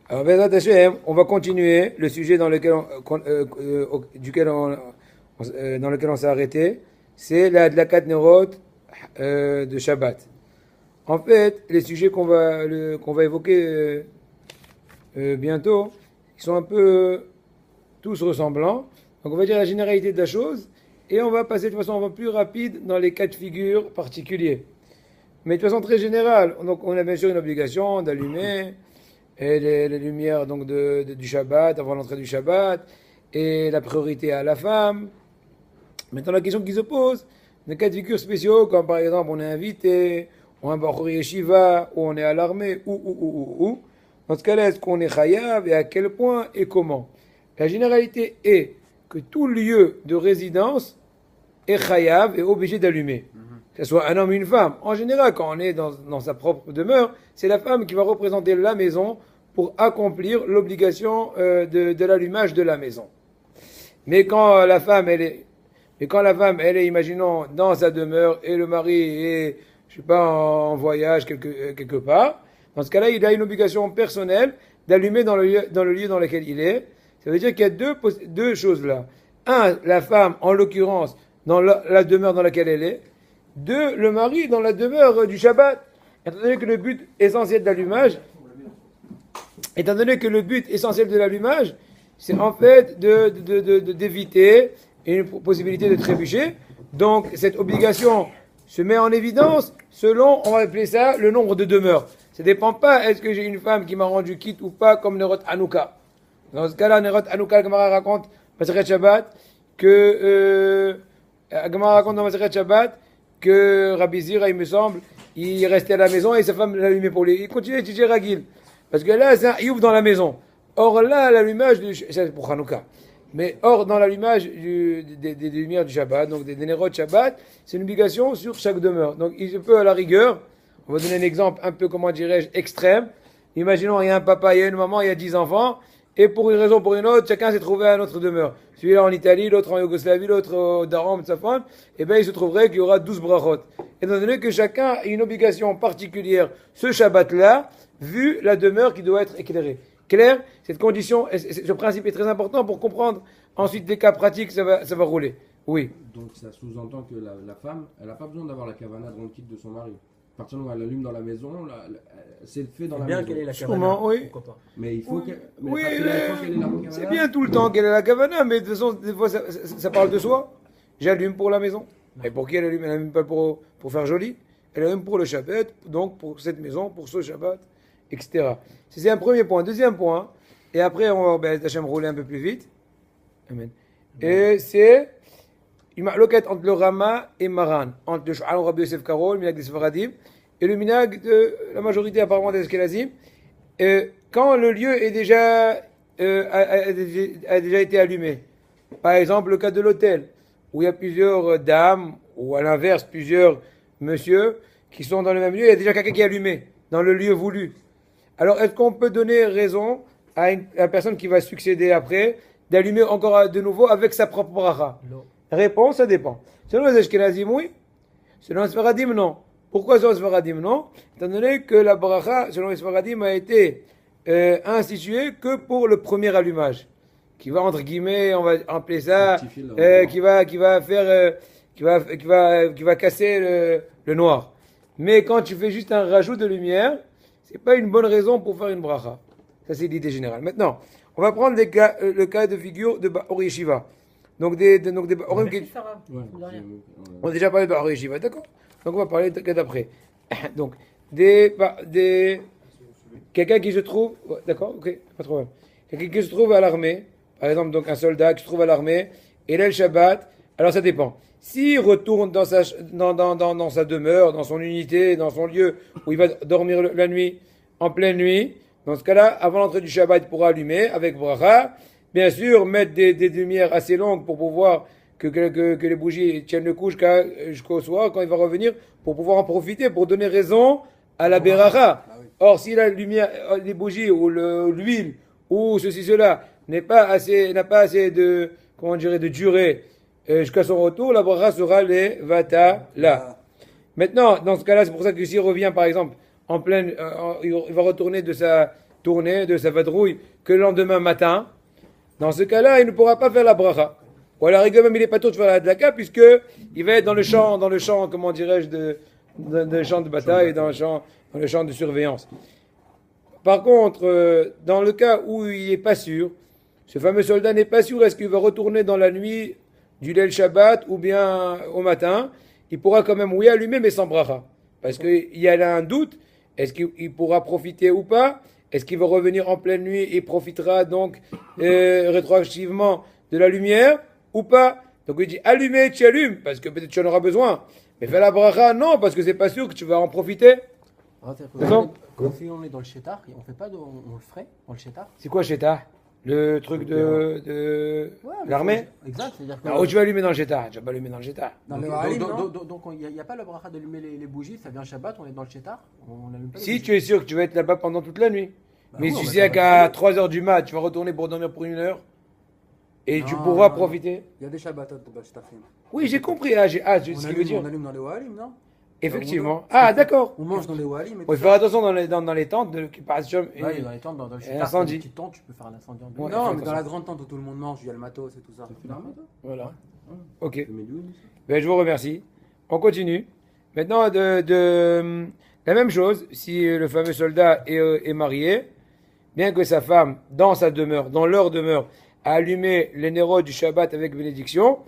Alors, Bezrat Hashem, on va continuer le sujet dans lequel dans lequel on s'est arrêté. C'est la Adlakat Nerot de Shabbat. En fait, les sujets qu'on va évoquer bientôt, ils sont un peu tous ressemblants. Donc, on va dire la généralité de la chose et on va passer de façon un peu plus rapide dans les cas de figure particuliers. Mais de façon très générale, donc on a bien sûr une obligation d'allumer et les lumières donc du Shabbat, avant l'entrée du Shabbat, et la priorité à la femme. Maintenant, la question qui se pose, des cas de figure spéciaux, comme par exemple on est invité, ou un Bachur Yeshiva, ou on est à l'armée, ou. Dans ce cas-là, est-ce qu'on est chayav et à quel point et comment? La généralité est que tout lieu de résidence est chayav et obligé d'allumer. Que ce soit un homme ou une femme. En général, quand on est dans sa propre demeure, c'est la femme qui va représenter la maison pour accomplir l'obligation de l'allumage de la maison. Mais quand la femme, elle est, imaginons, dans sa demeure et le mari est, je sais pas, en voyage quelque part, dans ce cas-là, il a une obligation personnelle d'allumer dans le lieu dans lequel il est. Ça veut dire qu'il y a deux choses là. Un, la femme, en l'occurrence, dans la demeure dans laquelle elle est. Deux, le mari dans la demeure du Shabbat. Étant donné que le but essentiel de l'allumage, c'est en fait d'éviter une possibilité de trébucher. Donc, cette obligation se met en évidence selon, on va appeler ça, le nombre de demeures. Ça ne dépend pas, est-ce que j'ai une femme qui m'a rendu quitte ou pas, comme Nerot Hanouka. Dans ce cas-là, Nerot Hanouka, le Gemara raconte, Masechet Shabbat, dans Masechet Shabbat, que Rabbi Zira, il me semble, il restait à la maison et sa femme l'allumait pour lui. Il continuait à étudier Ragil. Parce que là, c'est un iouf dans la maison. Or là, l'allumage, c'est pour Hanouka. Mais or, dans l'allumage des lumières du Shabbat, donc des Nerot Shabbat, c'est une obligation sur chaque demeure. Donc il se peut à la rigueur, on va donner un exemple un peu, comment dirais-je, extrême. Imaginons, il y a un papa, il y a une maman, il y a 10 enfants, et pour une raison ou pour une autre, chacun s'est trouvé à notre demeure. Celui-là en Italie, l'autre en Yougoslavie, l'autre au Darom, Tsafon, et bien il se trouverait qu'il y aura 12 brachot. Étant donné que chacun a une obligation particulière, ce Shabbat-là, vu la demeure qui doit être éclairée. Clair? Cette condition, ce principe est très important pour comprendre ensuite les cas pratiques, ça va rouler. Oui. Donc ça sous-entend que la femme, elle n'a pas besoin d'avoir la kavana dans le kit de son mari. À partir du moment où elle allume dans la maison, c'est fait dans la maison. C'est bien qu'elle ait la kavana. Oui. Pourquoi pas? Mais il faut Oui. qu'elle ait la kavana. C'est bien tout le temps qu'elle ait la kavana, mais de toute façon, des fois, ça parle de soi. J'allume pour la maison. Et pour qui elle allume? Elle n'allume pas pour faire joli. Elle allume pour le Shabbat, donc pour cette maison, pour ce Shabbat, etc. C'est un premier point. Deuxième point, et après on va rouler un peu plus vite. Amen. Et c'est une loquette entre le Rama et Maran, entre le Shu'al Rabbi Yosef Karo, le minag des Sfaradim, et le minag de la majorité apparemment des Ashkenazim. Quand le lieu est a déjà été allumé, par exemple le cas de l'hôtel, où il y a plusieurs dames, ou à l'inverse plusieurs messieurs qui sont dans le même lieu, il y a déjà quelqu'un qui est allumé dans le lieu voulu. Alors est-ce qu'on peut donner raison à la personne qui va succéder après d'allumer encore de nouveau avec sa propre bracha? Réponse, ça dépend. Selon les Ashkenazim, oui. Selon les Sfaradim, non. Pourquoi selon les Sfaradim, non? Étant donné que la bracha, selon les Sfaradim, a été instituée que pour le premier allumage, qui va, entre guillemets, on va appeler ça, qui va casser le noir. Mais quand tu fais juste un rajout de lumière, c'est pas une bonne raison pour faire une bracha. Ça, c'est l'idée générale. Maintenant, on va prendre le cas de figure de Ba'or Yeshiva. Donc des Ba'orim qui... On a déjà parlé de Ba'or Yeshiva, d'accord? Donc on va parler de cas d'après. Donc, quelqu'un qui se trouve... D'accord? Ok, pas de problème. Quelqu'un qui se trouve à l'armée, par exemple, donc un soldat qui se trouve à l'armée, et là le Shabbat, alors ça dépend. S'il retourne dans sa demeure, dans son unité, dans son lieu où il va dormir la nuit, en pleine nuit, dans ce cas-là, avant l'entrée du Shabbat, il pourra allumer avec bracha. Bien sûr, mettre des lumières assez longues pour pouvoir que les bougies tiennent le coup jusqu'au soir, quand il va revenir, pour pouvoir en profiter, pour donner raison à la beracha. Or, si la lumière, les bougies ou l'huile ou cela n'a pas assez de, comment dirais, de durée jusqu'à son retour, la bracha sera les vata là. Maintenant, dans ce cas-là, c'est pour ça que s'il revient, par exemple, en pleine, il va retourner de sa tourner de sa vadrouille que le lendemain matin, dans ce cas-là, il ne pourra pas faire la bracha. Ou à la rigueur même, il n'est pas tôt de faire la hadlaka, puisque il va être dans le champ, comment dirais-je, dans le champ de bataille, dans le champ de surveillance. Par contre, dans le cas où il n'est pas sûr, ce fameux soldat n'est pas sûr, est-ce qu'il va retourner dans la nuit du Leil Shabbat ou bien au matin, il pourra quand même, oui, allumer, mais sans bracha. Parce qu'il y a là un doute, est-ce qu'il pourra profiter ou pas? Est-ce qu'il va revenir en pleine nuit et profitera donc rétroactivement de la lumière ou pas? Donc il dit allumer, tu allumes, parce que peut-être tu en auras besoin. Mais fais la bracha, non, parce que c'est pas sûr que tu vas en profiter. Quand on est dans le chétar, on fait pas on le ferait dans le chétar. C'est quoi Sheta? Le truc de l'armée? Exact, c'est-à-dire que. Alors, où tu vas allumer dans le Sheta? Tu vas pas allumer dans le Sheta. Donc il n'y a pas la bracha d'allumer les bougies, ça vient Shabbat, on est dans le chétar, on allume pas les Si bougies. tu es sûr que tu vas être là-bas pendant toute la nuit. Bah mais oui, si on tu sais qu'à 3h du mat, tu vas retourner pour dormir pour 1 heure, et tu pourras profiter. Il y a des Shabbatot de Bachetafim. Oui, j'ai compris. Ah, ce qu'il veut dire. On allume dans les Wahalim, non? Effectivement. Ah, d'accord. On mange dans les Wahalim. Il faut faire attention dans les tentes qui passent. Ouais, dans les tentes, dans le chétar, incendie. une petite tente, tu peux faire un incendie en deux. Ouais. Non, mais dans la grande tente où tout le monde mange, il y a le matos et tout ça. Voilà. Ok. Mais d'où il dit ça? Ben, je vous remercie. On continue. Maintenant, la même chose, si le fameux soldat est marié, bien que sa femme, dans sa demeure, dans leur demeure, a allumé les nérodes du Shabbat avec bénédiction,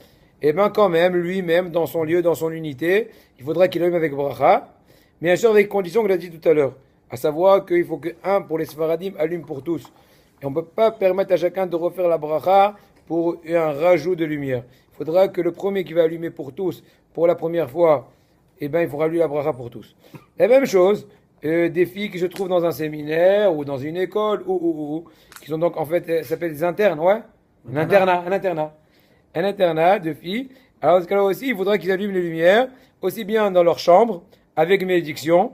et bien quand même, lui-même, dans son lieu, dans son unité, il faudra qu'il allume avec bracha, bien sûr avec condition qu'on l'a dit tout à l'heure, à savoir qu'il faut qu'un pour les Sfaradim allume pour tous. Et on ne peut pas permettre à chacun de refaire la bracha pour un rajout de lumière. Il faudra que le premier qui va allumer pour tous, pour la première fois, eh ben, il faudra lui la bracha pour tous. La même chose, des filles qui se trouvent dans un séminaire ou dans une école qui sont donc en fait, ça s'appelle des internes, ouais? Un internat de filles. Alors dans ce cas-là aussi, il faudra qu'ils allument les lumières, aussi bien dans leur chambre, avec bénédiction,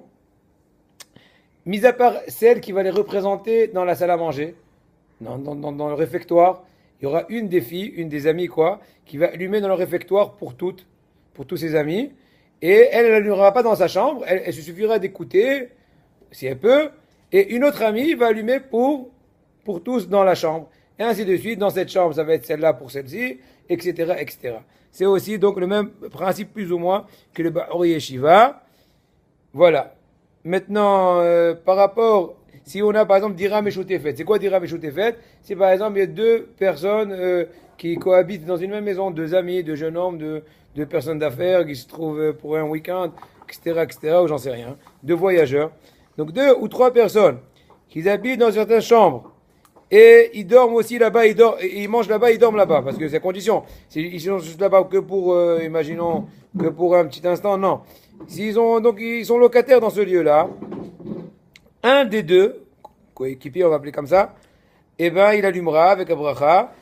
mis à part celle qui va les représenter dans la salle à manger, dans le réfectoire. Il y aura une des filles, une des amies, qui va allumer dans le réfectoire pour tous ses amis. Et elle n'allumera pas dans sa chambre, elle se suffira d'écouter, si elle peut. Et une autre amie va allumer pour tous dans la chambre. Et ainsi de suite, dans cette chambre, ça va être celle-là pour celle-ci, etc., etc. C'est aussi donc le même principe plus ou moins que le Ba'or Yeshiva. Voilà. Maintenant, par rapport, si on a par exemple Dira Meshutefet, c'est quoi Dira Meshutefet? C'est par exemple, il y a deux personnes qui cohabitent dans une même maison, deux amis, deux jeunes hommes, deux personnes d'affaires qui se trouvent pour un week-end, etc., ou j'en sais rien, deux voyageurs. Donc 2 ou 3 personnes qui habitent dans certaines chambres et ils dorment aussi là-bas, ils mangent là-bas, ils dorment là-bas, parce que c'est la condition. Ils sont juste là-bas que pour, imaginons, que pour un petit instant, non. Ils sont locataires dans ce lieu-là. Un des deux, coéquipier, on va appeler comme ça, eh ben, il allumera avec la bracha.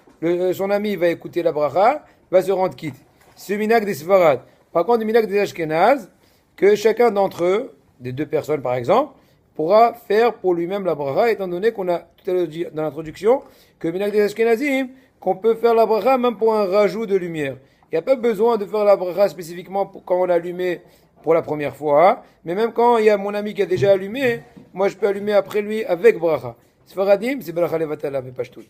Son ami va écouter la bracha, va se rendre quitte. C'est le minhag des Sfarad. Par contre, le minhag des Ashkenaz, que chacun d'entre eux, des deux personnes par exemple, pourra faire pour lui-même la bracha, étant donné qu'on a tout à l'heure dit dans l'introduction que le minhag des Ashkenazim, qu'on peut faire la bracha même pour un rajout de lumière. Il n'y a pas besoin de faire la bracha spécifiquement quand on a allumé pour la première fois, mais même quand il y a mon ami qui a déjà allumé, moi je peux allumer après lui avec bracha. Sfaradim, c'est bracha levatala, mais pas tout.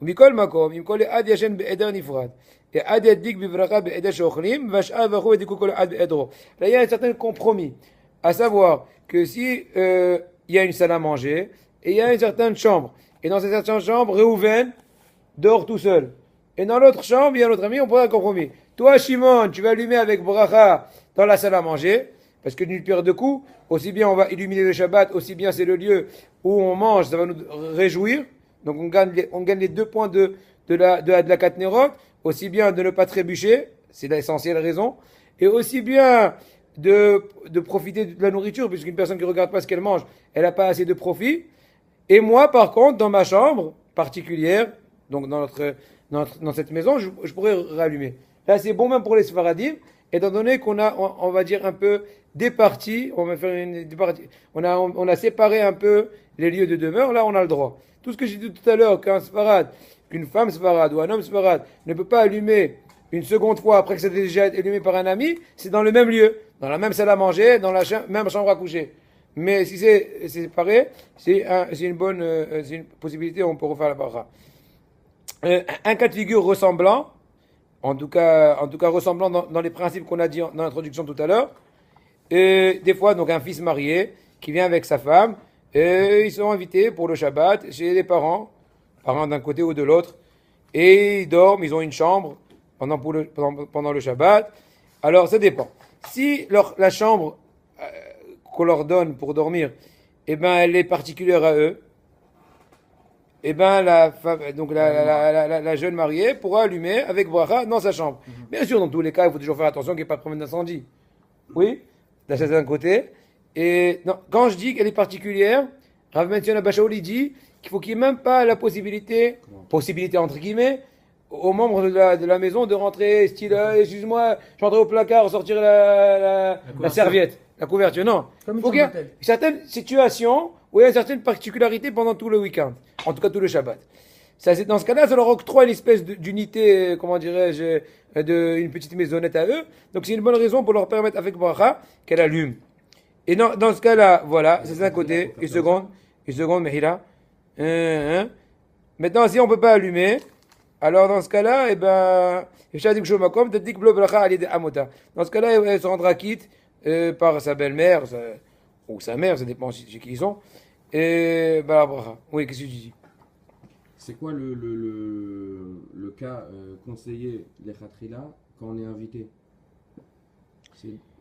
ומכל מקום, אם כל אחד ישן בעדר נפרד, אחד ידליק בברכה בעדר שאוכלים, והשאר וכו' ידליקו כל אחד בעדרו. Là, il y a un certain compromis, à savoir que si il y a une salle à manger, et il y a une certaine chambre, et dans cette certaine chambre, Reuven dort tout seul. Et dans l'autre chambre, il y a un autre ami, on prend un compromis. Toi, Shimon, tu vas allumer avec bracha dans la salle à manger, parce que d'une pierre deux coups, aussi bien on va illuminer le Shabbat, aussi bien c'est le lieu où on mange, ça va nous réjouir. Donc on gagne les 2 points de la Katnerot, aussi bien de ne pas trébucher, c'est l'essentielle raison, et aussi bien de profiter de la nourriture, puisqu'une personne qui ne regarde pas ce qu'elle mange, elle n'a pas assez de profit. Et moi, par contre, dans ma chambre particulière, donc dans cette maison, je pourrais rallumer. Là, c'est bon même pour les Sfaradim, étant donné qu'on a, on va dire un peu départi, on a séparé un peu les lieux de demeure, là on a le droit. Tout ce que j'ai dit tout à l'heure, qu'une femme sfarade ou un homme sfarade ne peut pas allumer une seconde fois après que ça a déjà été allumé par un ami, c'est dans le même lieu, dans la même salle à manger, dans la même chambre à coucher. Mais si c'est séparé, c'est une bonne c'est une possibilité, on peut refaire la bracha. Un cas de figure ressemblant, en tout cas ressemblant dans les principes qu'on a dit dans l'introduction tout à l'heure. Des fois, donc un fils marié qui vient avec sa femme, ils sont invités pour le Shabbat chez les parents d'un côté ou de l'autre, et ils dorment, ils ont une chambre pendant le Shabbat. Alors ça dépend. Si la chambre qu'on leur donne pour dormir, eh ben, elle est particulière à eux, eh ben, la femme, donc la jeune mariée pourra allumer avec bracha dans sa chambre. Bien sûr, dans tous les cas, il faut toujours faire attention qu'il n'y ait pas de problème d'incendie. Oui, là, c'est d'un côté. Et non, quand je dis qu'elle est particulière, Rav Mention Abashaoul, il dit qu'il faut qu'il n'y ait même pas la possibilité entre guillemets, aux membres de la maison de rentrer, style, excuse-moi, je rentrer au placard, sortir la serviette, la couverture. Non. Comme Il faut qu'il y ait certaines situations où il y a une certaine particularité pendant tout le week-end, en tout cas tout le Shabbat. Dans ce cas-là, ça leur octroie une espèce d'unité, comment dirais-je, une petite maisonnette à eux. Donc c'est une bonne raison pour leur permettre avec bracha qu'elle allume. Et dans ce cas-là, voilà, c'est d'un côté, une seconde, Mehila. Maintenant, si on ne peut pas allumer, alors dans ce cas-là, eh ben, dans ce cas-là, elle se rendra quitte par sa belle-mère, ou sa mère, ça dépend chez qui ils sont. Et bah, bracha. Oui, qu'est-ce que tu dis? C'est quoi le cas conseillé, les khatrila, quand on est invité?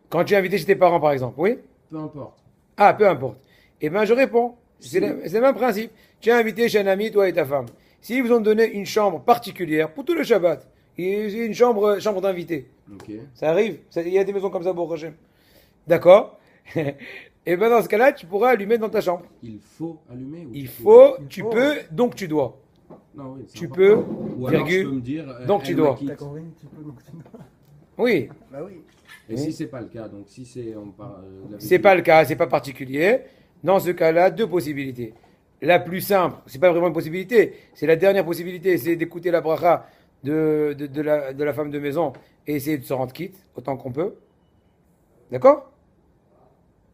Quand tu es invité chez tes parents, par exemple, oui? Peu importe. Ah, peu importe. Eh bien, je réponds. C'est le même principe. Tu es invité chez un ami, toi et ta femme. S'ils vous ont donné une chambre particulière pour tout le Shabbat, une chambre d'invité. Ok. Ça arrive. Il y a des maisons comme ça, pour Hachem. D'accord? Et bien, dans ce cas-là, tu pourras allumer dans ta chambre. Il faut allumer ou Il faut, tu peux, donc tu dois. Non, oui, c'est Tu important. peux, Ou alors, je virgule, peux me dire, donc tu elle dois. m'acquitte. T'as compris, tu peux, donc tu dois. Oui. Bah oui. Et si c'est pas le cas, donc si c'est on parle C'est pas le cas, c'est pas particulier. Dans ce cas-là, deux possibilités. La plus simple, c'est pas vraiment une possibilité, c'est la dernière possibilité, c'est d'écouter la bracha de la femme de maison et essayer de se rendre quitte autant qu'on peut. D'accord?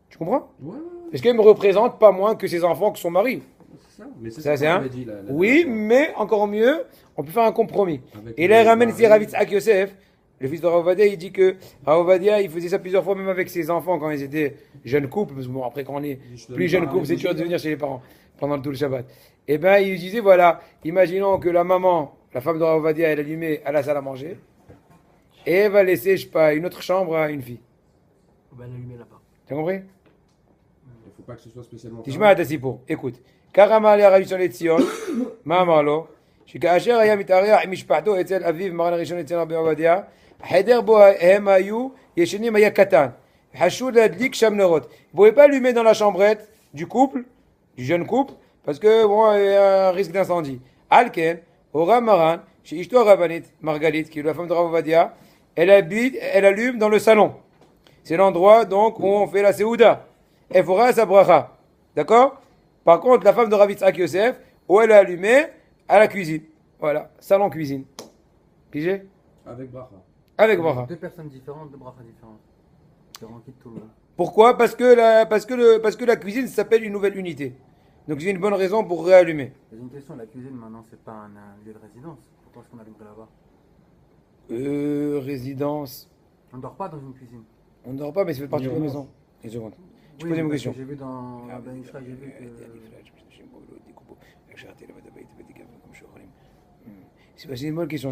Tu comprends? Ouais, Est-ce qu'elle me représente pas moins que ses enfants, que son mari? c'est ça. Mais c'est Ça, ça c'est qu'on un. avait dit, la Oui, dernière fois. mais encore mieux, on peut faire un compromis. Avec Et là, il le ramène ici mari. Rav Yitzhak Yosef, le fils de Rav Ovadia, il dit que Rav Ovadia, il faisait ça plusieurs fois, même avec ses enfants quand ils étaient jeunes couples. Parce que bon, après, quand on est Je te plus le jeune parle couple, c'est avec dur de vous. venir chez les parents pendant tout le Shabbat. Et ben, il disait, voilà, imaginons que la maman, la femme de Rav Ovadia, elle est allumée à la salle à manger, et elle va laisser, je sais pas, une autre chambre à une fille. On va l'allumer là-bas. T'as compris? Il faut pas que ce soit spécialement. תשמע את הסיפור, écoute. ככה אמר לי הרב ראשון לציון, מה אמר לו? שכאשר היה מתארח עם משפחתו אצל אביו מרן הראשון לציון רבי עובדיה, החדר בו הם היו ישנים היה קטן. חשוב להדליק שם נרות. Ils ne pouvaient pas allumer dans la chambrette du couple, du jeune couple, parce que bon, il y a un risque d'incendie. על כן, הורה מרן, שאשתו הרבנית, מרגלית, כאילו la femme de Rav Ovadia, elle allume dans le salon. C'est l'endroit donc où on fait la Seouda. Elle fera sa bracha. D'accord? Par contre, la femme de Rav Yitzhak Yosef, où elle est allumée à la cuisine. Voilà, salon cuisine. Pigé? Avec bracha. Avec bracha. Deux personnes différentes, deux brachas différentes. C'est vraiment quitte tout le monde. Pourquoi? Parce que la cuisine s'appelle une nouvelle unité. Donc c'est une bonne raison pour réallumer. J'ai une question, la cuisine maintenant c'est pas un lieu de résidence. Pourquoi est-ce qu'on allumerait là-bas? Résidence. On dort pas dans une cuisine. On ne dort pas, mais ça fait partie de la maison. Une seconde. Je pose une parce question. que J'ai vu dans la Ben Ishra, j'ai vu que... C'est une bonne question.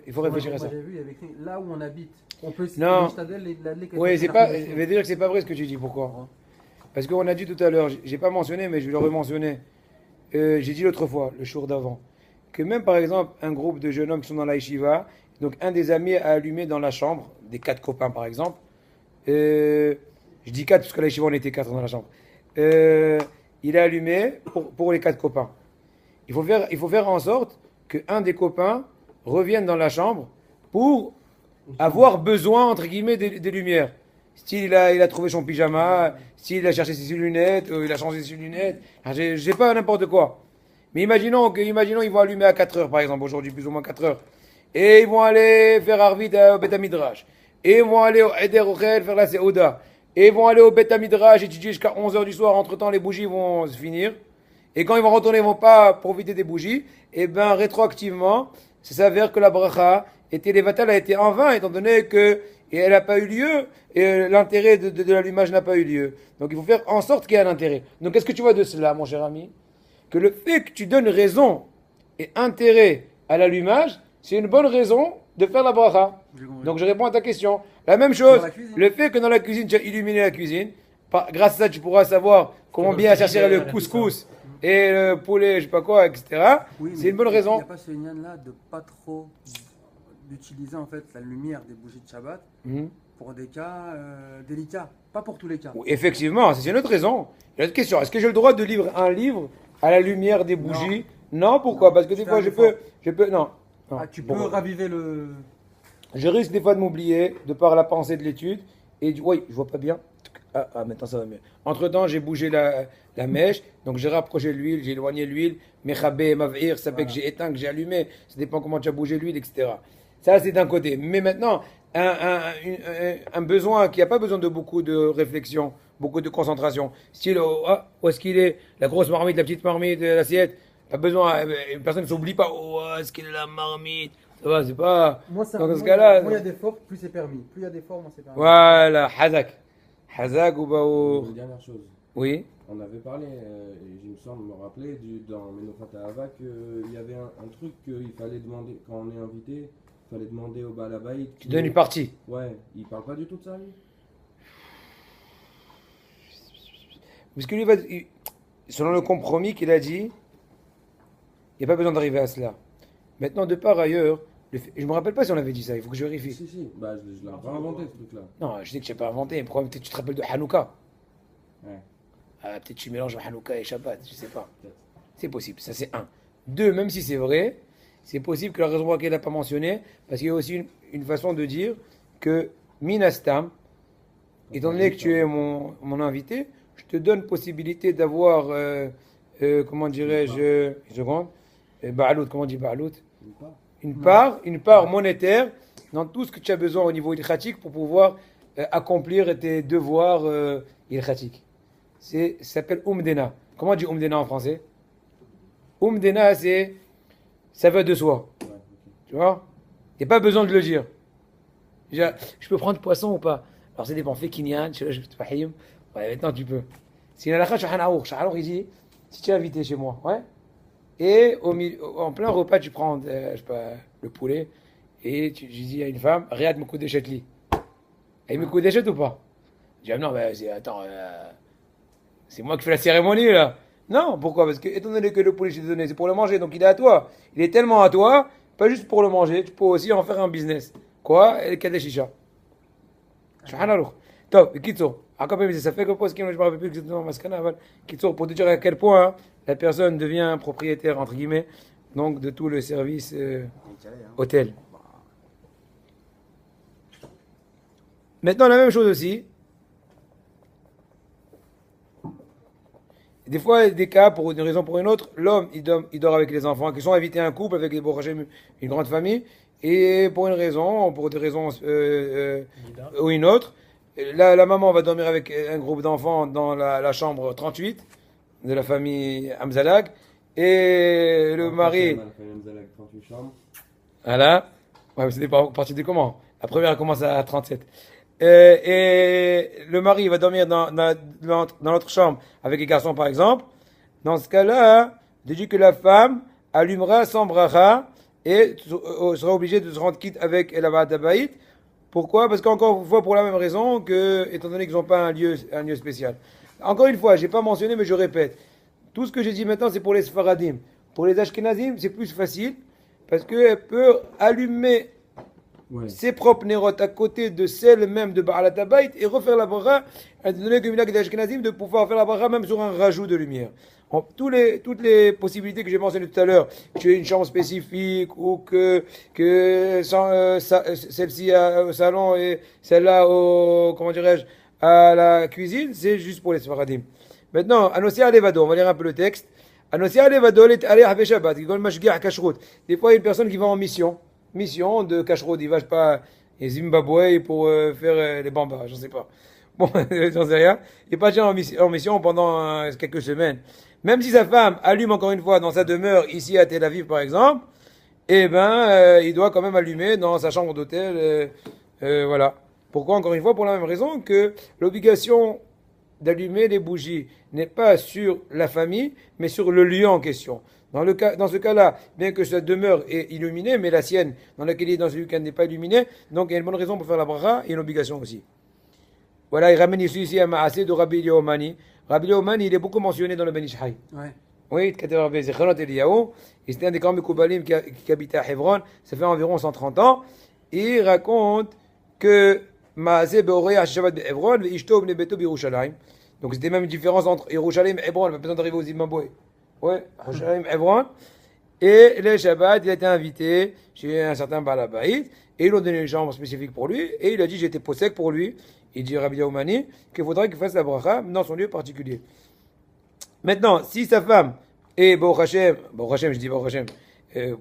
Il faut réfléchir à ça. Moi j'ai vu, il y avait écrit là où on habite. On peut Non. Oui, Oui, c'est pas. Je vais dire que c'est pas vrai ce que tu dis. Pourquoi? Parce qu'on a dit tout à l'heure, j'ai pas mentionné, mais je vais le rementionner. J'ai dit l'autre fois, le jour d'avant, que même par exemple un groupe de jeunes hommes qui sont dans la yeshiva, donc un des amis a allumé dans la chambre, des 4 copains par exemple. Je dis 4 parce que la yeshiva on était 4 dans la chambre. Il a allumé pour les 4 copains. Il faut faire en sorte qu'un des copains revienne dans la chambre pour avoir besoin, entre guillemets, des lumières. Style, il a trouvé son pyjama, style, il a cherché ses lunettes, il a changé ses lunettes. Je sais pas n'importe quoi. Mais imaginons ils vont allumer à 4 heures, par exemple, aujourd'hui, plus ou moins 4 heures. Et ils vont aller faire Arvit au Bet Midrash. Et ils vont aller au Eder Ochel faire la Seouda. et ils vont aller au Beth Midrash étudier jusqu'à 11h du soir. Entre-temps, les bougies vont se finir. Et quand ils vont retourner, ils vont pas profiter des bougies. Et bien, rétroactivement, ça s'avère que la bracha était levatale a été en vain, étant donné que elle n'a pas eu lieu et l'intérêt de l'allumage n'a pas eu lieu. Donc il faut faire en sorte qu'il y ait un intérêt. Donc qu'est-ce que tu vois de cela, mon cher ami? Que le fait que tu donnes raison et intérêt à l'allumage, c'est une bonne raison de faire la bracha. Donc je réponds à ta question. La même chose, Dans la cuisine. le fait que dans la cuisine, tu as illuminé la cuisine, grâce à ça, tu pourras savoir comment bien chercher le couscous et le poulet, je sais pas quoi, etc. Oui, C'est mais une bonne Il raison. n'y a pas ce lien-là de pas trop d'utiliser en fait la lumière des bougies de Shabbat Mhm. pour des cas délicats, pas pour tous les cas. Oui, effectivement, c'est une autre raison. Il y a une autre question. Est-ce que j'ai le droit de lire un livre à la lumière des bougies? Non, pourquoi? Non, Parce que tu des fais fois, un je effort. peux, non. Non. Ah, tu peux Bon. raviver le. Je risque des fois de m'oublier de par la pensée de l'étude. Et oui, je vois pas bien. Maintenant ça va mieux. Entre-temps, j'ai bougé la mèche, donc j'ai rapproché l'huile, j'ai éloigné l'huile. Mechabé, mav'ir, ça fait que j'ai éteint, que j'ai allumé. Ça dépend comment tu as bougé l'huile, etc. Ça, c'est d'un côté. Mais maintenant, un besoin qui n'a pas besoin de beaucoup de réflexion, beaucoup de concentration. Style, où est-ce qu'il est? La grosse marmite, la petite marmite, l'assiette. Pas besoin, une personne ne s'oublie pas. Oh, est-ce qu'il est la marmite? Ça va, c'est pas. Moi, ça, Dans ce moins cas-là. il y a d'efforts, plus c'est permis. Plus il y a d'efforts, moins c'est permis. Voilà, Hazak. Hazak ou Baour. Une dernière chose. Oui. On avait parlé, et il me semble me rappeler, dans Menofat Ahava, qu'il y avait un truc qu'il fallait demander, quand on est invité, il fallait demander au Balabaï. Tu donnes une partie. Ouais, il parle pas du tout de ça, lui. Parce que lui, selon le compromis qu'il a dit, il n'y a pas besoin d'arriver à cela. Maintenant, de par ailleurs, je ne me rappelle pas si on avait dit ça, il faut que je vérifie. Si, bah je l'ai pas inventé ce truc-là. Non, je sais que je n'ai pas inventé, mais peut-être que tu te rappelles de Hanouka. Ouais, Ah, peut-être que tu mélanges Hanouka et Shabbat, je ne sais pas. peut-être. C'est possible, ça c'est un. Deux, même si c'est vrai, c'est possible que la raison pour laquelle il n'a pas mentionné, parce qu'il y a aussi une façon de dire que Minastam, étant donné que tu es mon invité, je te donne possibilité d'avoir, comment dirais-je, une seconde, Ba'alout, comment on dit Ba'alout? Une part. Une part monétaire dans tout ce que tu as besoin au niveau ilkhatique pour pouvoir accomplir tes devoirs ilkhatiques. Ça s'appelle Umdena. Comment on dit Umdena en français? Umdena, ça va de soi. Ouais, ok. Tu vois? Il n'y a pas besoin de le dire. Déjà, je peux prendre poisson ou pas? Alors, ça dépend. Fais kinyan, je te fahim. Ouais, maintenant tu peux. Si la lacha shahanaour, il dit si tu es invité chez moi, ouais? Et en plein repas, tu prends je sais pas, le poulet et je dis à une femme, regarde mes coups de chetli. Elle me coups de chet ou pas? Je dis, ah non, attends, c'est moi qui fais la cérémonie là. Non, pourquoi? Parce que, étant donné que le poulet je t'ai donné, c'est pour le manger, donc il est à toi. Il est tellement à toi, pas juste pour le manger, tu peux aussi en faire un business. Quoi? Et le kadeh shisha. Shahanalouch. Top, Kitsour. Ça fait que parce que je me rappelle plus exactement Maskana, Kitsour, pour te dire à quel point la personne devient propriétaire, entre guillemets, donc de tout le service hôtel. Maintenant, la même chose aussi. Des fois, des cas, pour une raison ou pour une autre, l'homme, il dort avec les enfants, qui sont invités à un couple avec une grande famille, et pour une raison, pour des raisons ou une autre, la maman va dormir avec un groupe d'enfants dans la chambre 38 de la famille Amzalag, et le mari... Voilà. Ouais, mais c'était pas parti de comment? La première commence à 37. Et le mari va dormir dans l'autre chambre avec les garçons, par exemple. Dans ce cas-là, je dis que la femme allumera sans bracha et sera obligée de se rendre quitte avec la Ba'atabaït. Pourquoi? Parce qu'encore une fois, pour la même raison que, étant donné qu'ils n'ont pas un lieu spécial. Encore une fois, je n'ai pas mentionné, mais je répète. Tout ce que j'ai dit maintenant, c'est pour les Sfaradim. Pour les Ashkenazim, c'est plus facile parce qu'elle peut allumer ses propres nérotes à côté de celles même de Ba'alat Habayit et refaire la bracha, étant donné que Minhag des Ashkenazim de pouvoir faire la bracha même sur un rajout de lumière. Toutes les possibilités que j'ai mentionnées tout à l'heure, que tu aies une chambre spécifique ou que celle-ci au salon et celle-là comment dirais-je, à la cuisine, c'est juste pour les Sfaradim. Maintenant, Anosia Alevado, on va lire un peu le texte. Anosia Alevado, Shabbat, des fois, il y a une personne qui va en mission de kashrut, il va, je sais pas, au Zimbabwe pour faire les bambas, je ne sais pas. bon, j'en sais rien, il est parti en mission pendant quelques semaines. Même si sa femme allume encore une fois dans sa demeure ici à Tel Aviv par exemple, eh ben, il doit quand même allumer dans sa chambre d'hôtel, voilà. Pourquoi encore une fois? Pour la même raison que l'obligation d'allumer les bougies n'est pas sur la famille, mais sur le lieu en question. Dans ce cas-là, bien que sa demeure est illuminée, mais la sienne, dans laquelle il est dans ce week-end, n'est pas illuminée, donc il y a une bonne raison pour faire la bracha et une obligation aussi. Voilà, il ramène ici un ma'aseh de Rabbi Eliyahu Mani. Rabbi Eliyahu Mani, il est beaucoup mentionné dans le Ben Ish Chai. Ouais. Oui, et c'était un des grands Mekoubalim qui habitait à Hebron, ça fait environ 130 ans. Et il raconte que Maaseh Beoré à Shabbat de Hebron, et Ishto Beto Birushalayim. Donc c'était même une différence entre Yerushalayim et Hebron, on n'a pas besoin d'arriver au Zimbabwe. Ouais, Yerushalayim et Hebron. Et le Shabbat, il a été invité chez un certain Balabaït, et ils lui ont donné une chambre spécifique pour lui, et il a dit j'étais possèque pour lui. Il dit Rabbi Yaoumani qu'il faudrait qu'il fasse la bracha dans son lieu particulier. Maintenant, si sa femme est Baruch Hashem, je dis Baruch Hashem,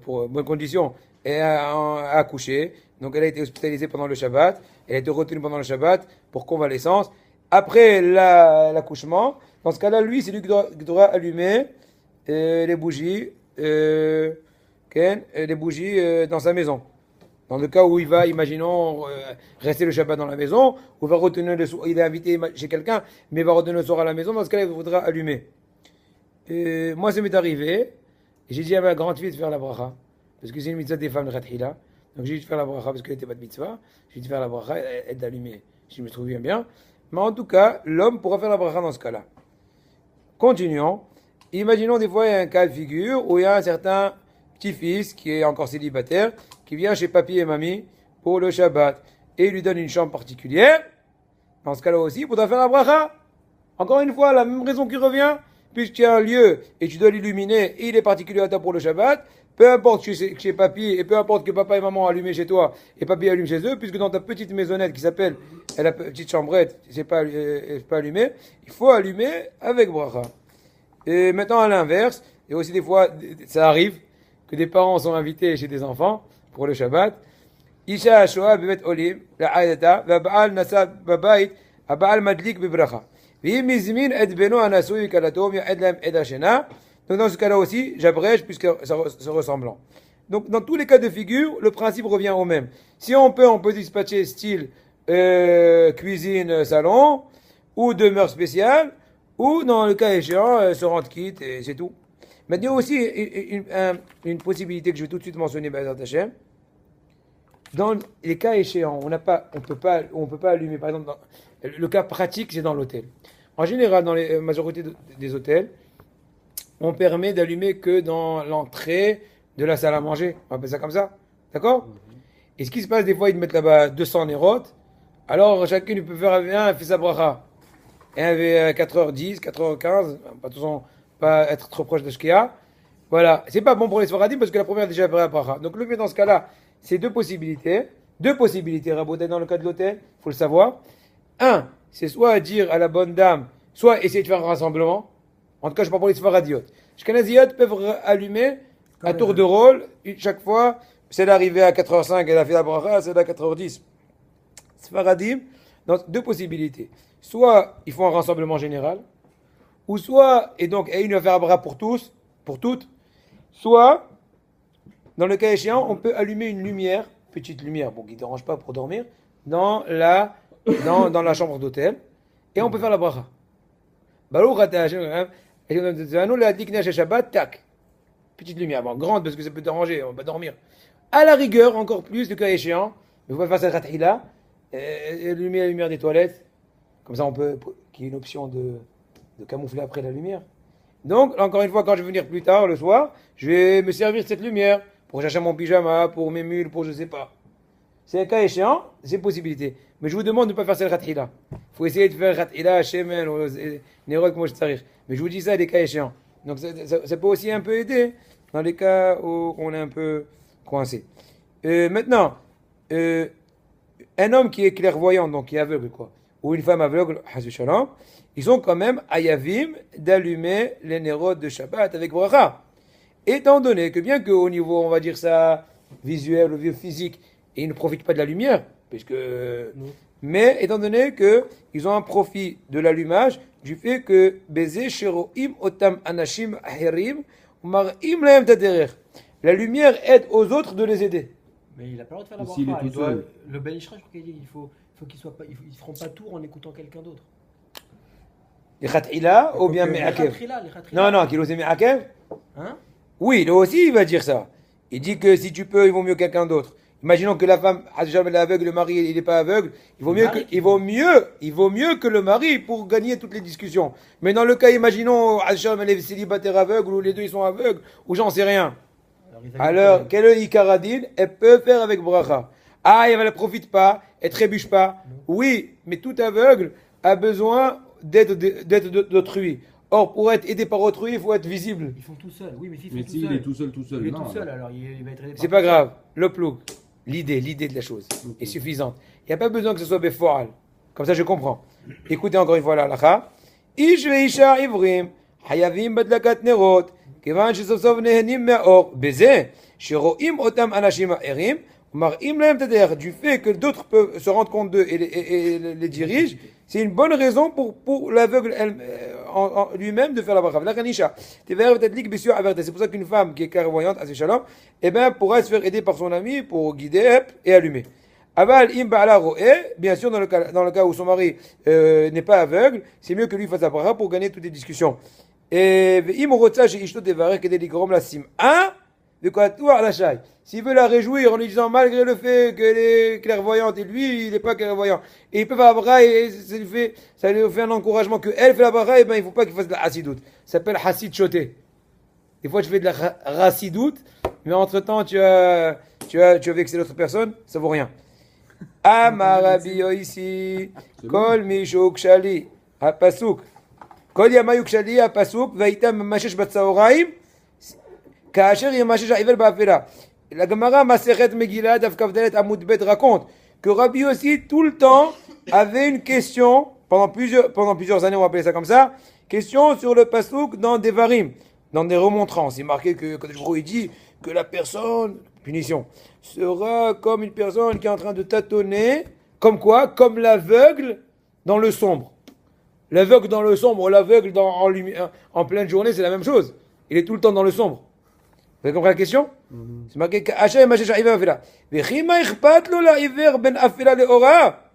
pour bonne condition, a accouché, donc elle a été hospitalisée pendant le Shabbat, elle a été retenue pendant le Shabbat pour convalescence. Après l'accouchement, dans ce cas-là, lui, c'est lui qui devra allumer les bougies, dans sa maison. Dans le cas où il va, imaginons, rester le Shabbat dans la maison, ou va retenir le soir, il est invité chez quelqu'un, mais il va retenir le soir à la maison, dans ce cas-là, il faudra allumer. Moi, ça m'est arrivé, et j'ai dit à ma grande fille de faire la bracha, parce que c'est une mitzvah des femmes de Khatila. Donc j'ai dit de faire la bracha parce qu'elle n'était pas de mitzvah, j'ai dit de faire la bracha et d'allumer, si je me souviens bien. Mais en tout cas, l'homme pourra faire la bracha dans ce cas-là. Continuons. Imaginons des fois, il y a un cas de figure où il y a un certain petit-fils qui est encore célibataire, qui vient chez papy et mamie pour le Shabbat, et il lui donne une chambre particulière. Dans ce cas-là aussi, il faudra faire la bracha. Encore une fois, la même raison qui revient, puisqu'il y a un lieu et tu dois l'illuminer, et il est particulier à toi pour le Shabbat, peu importe chez papy, et peu importe que papa et maman ont allumé chez toi, et papy allume chez eux, puisque dans ta petite maisonnette qui s'appelle, la petite chambrette, c'est pas allumé, il faut allumer avec bracha. Et maintenant, à l'inverse, et aussi des fois, ça arrive que des parents sont invités chez des enfants pour le Shabbat. Isha Ashoa bebet olim, la aïdata, va ba'al nasa babait, a ba'al madlik bebracha. V'imizmin et beno anasui kalatom, ya edlam edashena. Donc dans ce cas-là aussi, j'abrège puisque c'est ressemblant. Donc dans tous les cas de figure, le principe revient au même. Si on peut dispatcher style cuisine, salon, ou demeure spéciale, ou dans le cas échéant, se rendre quitte et c'est tout. Maintenant aussi une possibilité que je vais tout de suite mentionner, B'ezrat Hashem. Dans les cas échéants, on peut pas allumer. Par exemple, le cas pratique, c'est dans l'hôtel. En général, dans la majorité des hôtels, on permet d'allumer que dans l'entrée de la salle à manger. On appelle ça comme ça. D'accord? Et ce qui se passe, des fois, ils mettent là-bas 200 nérotes. Alors, chacun peut faire fait sa bracha. Et un avait 4h10, 4h15. De toute façon, pas être trop proche de Shkia. Voilà. C'est pas bon pour les Sfaradim parce que la première a déjà fait la bracha. Donc, le mieux dans ce cas-là, c'est deux possibilités. Deux possibilités, Rabotai, dans le cas de l'hôtel. Il faut le savoir. Un, c'est soit dire à la bonne dame, soit essayer de faire un rassemblement. En tout cas, je parle pour les Sfaradiotes. Les Ashkenaziotes peuvent allumer à tour de rôle, chaque fois. C'est arrivée à 4h05, elle a fait la bracha, c'est à 4h10. Sfaradim, donc deux possibilités. Soit ils font un rassemblement général, ou soit, et une va faire la bracha pour tous, pour toutes, soit, dans le cas échéant, on peut allumer une lumière, petite lumière, bon, qui ne dérange pas pour dormir, dans la chambre d'hôtel, et on peut faire la bracha. Baruch atah Hashem, tac. Petite lumière, bon, grande parce que ça peut déranger, on va dormir. À la rigueur, encore plus, le cas échéant, mais vous pouvez faire cette ratila, allumer la lumière des toilettes, comme ça on peut, qu'il y ait une option de camoufler après la lumière. Donc, encore une fois, quand je vais venir plus tard, le soir, je vais me servir de cette lumière pour chercher mon pyjama, pour mes mules, pour je sais pas. C'est un cas échéant, c'est une possibilité. Mais je vous demande de ne pas faire cette ratila. Il faut essayer de faire ratila, shemen, ou nérod, comme je sais. Mais je vous dis ça, des cas échéants. Donc ça peut aussi un peu aider dans les cas où on est un peu coincé. Maintenant, un homme qui est clairvoyant, donc qui est aveugle, quoi, ou une femme aveugle, ils sont quand même ayavim d'allumer les nérodes de Shabbat avec bracha. Étant donné que bien qu'au niveau, on va dire ça, visuel ou physique, ils ne profitent pas de la lumière, puisque Mais étant donné qu'ils ont un profit de l'allumage, du fait que Beze Sheroim Otam Anashim Ahirim Umarim Lahem Taderer. La lumière aide aux autres de les aider. Mais il a pas le droit de faire la S'il est bracha. tout Il doit- seul. Le Ben Ishra, je crois qu'il dit il faut qu'ils soient pas, ils feront pas tour en écoutant quelqu'un d'autre. Les Khat'ila ou bien Les Me'akev. Khatrila, les Khatrila. Non, qu'il ose Me'akev. Hein? Oui, lui aussi il va dire ça. Il dit que si tu peux, il vaut mieux quelqu'un d'autre. Imaginons que la femme, elle est aveugle, le mari il n'est pas aveugle. Il vaut mieux que le mari pour gagner toutes les discussions. Mais dans le cas, imaginons, Hacham elle est célibataire aveugle ou les deux ils sont aveugles ou j'en sais rien. Alors, quel est Ikaradine? Elle peut faire avec bracha. Ah, elle ne profite pas, elle trébuche pas. Oui, mais tout aveugle a besoin d'aide d'autrui. Or, pour être aidé par autrui, il faut être visible. Ils font tout seuls. Oui, mais s'ils Mais font tout s'il seuls. est tout seul, Il est non. tout seul, alors il va être aidé par C'est pas grave. Le ploug. L'idée de la chose est suffisante. Il n'y a pas besoin que ce soit befoal. Comme ça, je comprends. Écoutez encore une fois la halakha. Ish ve'isha ivrim, hayavim badlakat nerot, kevan shesov sov nehenim me'or, beze, sheroim otam anashim ha'erim, umar'im lahem tader. Du fait que d'autres peuvent se rendre compte d'eux et les dirigent, c'est une bonne raison pour l'aveugle en lui-même de faire la bracha. La kanisha. C'est pour ça qu'une femme qui est clairvoyante, assez shalom, eh ben, pourra se faire aider par son ami pour guider et allumer. Aval im ba'ala ro'eh, bien sûr, dans le cas où son mari n'est pas aveugle, c'est mieux que lui fasse la bracha pour gagner toutes les discussions. Et im rotza chez ishto devarer kedei ligrom la sim'a, v'koatu ala shay. S'il veut la réjouir en lui disant malgré le fait qu'elle est clairvoyante et lui il n'est pas clairvoyant et il peut faire la bracha et ça lui fait un encouragement que elle fait la bracha, et ben il faut pas qu'il fasse de la hassidout. Ça s'appelle hassid choté. Des fois tu fais de la rassidout, mais entre temps tu as vexé l'autre personne, ça vaut rien. Amarabiyo ici, kol mishuk shali apasuk, kol yamayuk shali apasuk, vaitam mashesh batsaoraim, kaasher yamashesh aivel ba'afela. La Gemara Masechet Megillah Daf Kavdalet Amud Bet raconte que Rabbi aussi tout le temps avait une question pendant plusieurs années, on va appeler ça comme ça, question sur le pasouk dans des varim, dans des remontrances. Il est marqué que quand il dit que la personne, punition, sera comme une personne qui est en train de tâtonner, comme quoi? Comme l'aveugle dans le sombre. L'aveugle dans le sombre, l'aveugle en pleine journée, c'est la même chose. Il est tout le temps dans le sombre. Vous avez compris la question? C'est marqué qu'Hachem Mashesh Aiver Afela. Vechima ichpat lo laiver ben afela leora.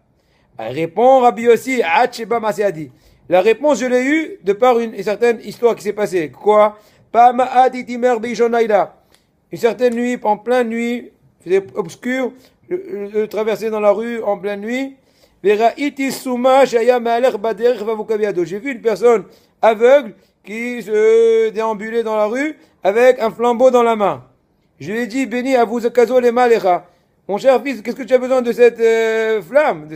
Répond Rabbi Yossi Ad Sheba Maseadi. La réponse je l'ai eue de par une certaine histoire qui s'est passée. Quoi? Pa ma'ad itimer beishonayla. Une certaine nuit, en pleine nuit, c'était obscur, le traverser dans la rue en pleine nuit. Vera'iti suma shaya ma'aler baderech vavukaviado. J'ai vu une personne aveugle qui se déambulait dans la rue avec un flambeau dans la main. Je lui ai dit, béni à vous, kazo les malecha. Mon cher fils, qu'est-ce que tu as besoin de cette flamme, de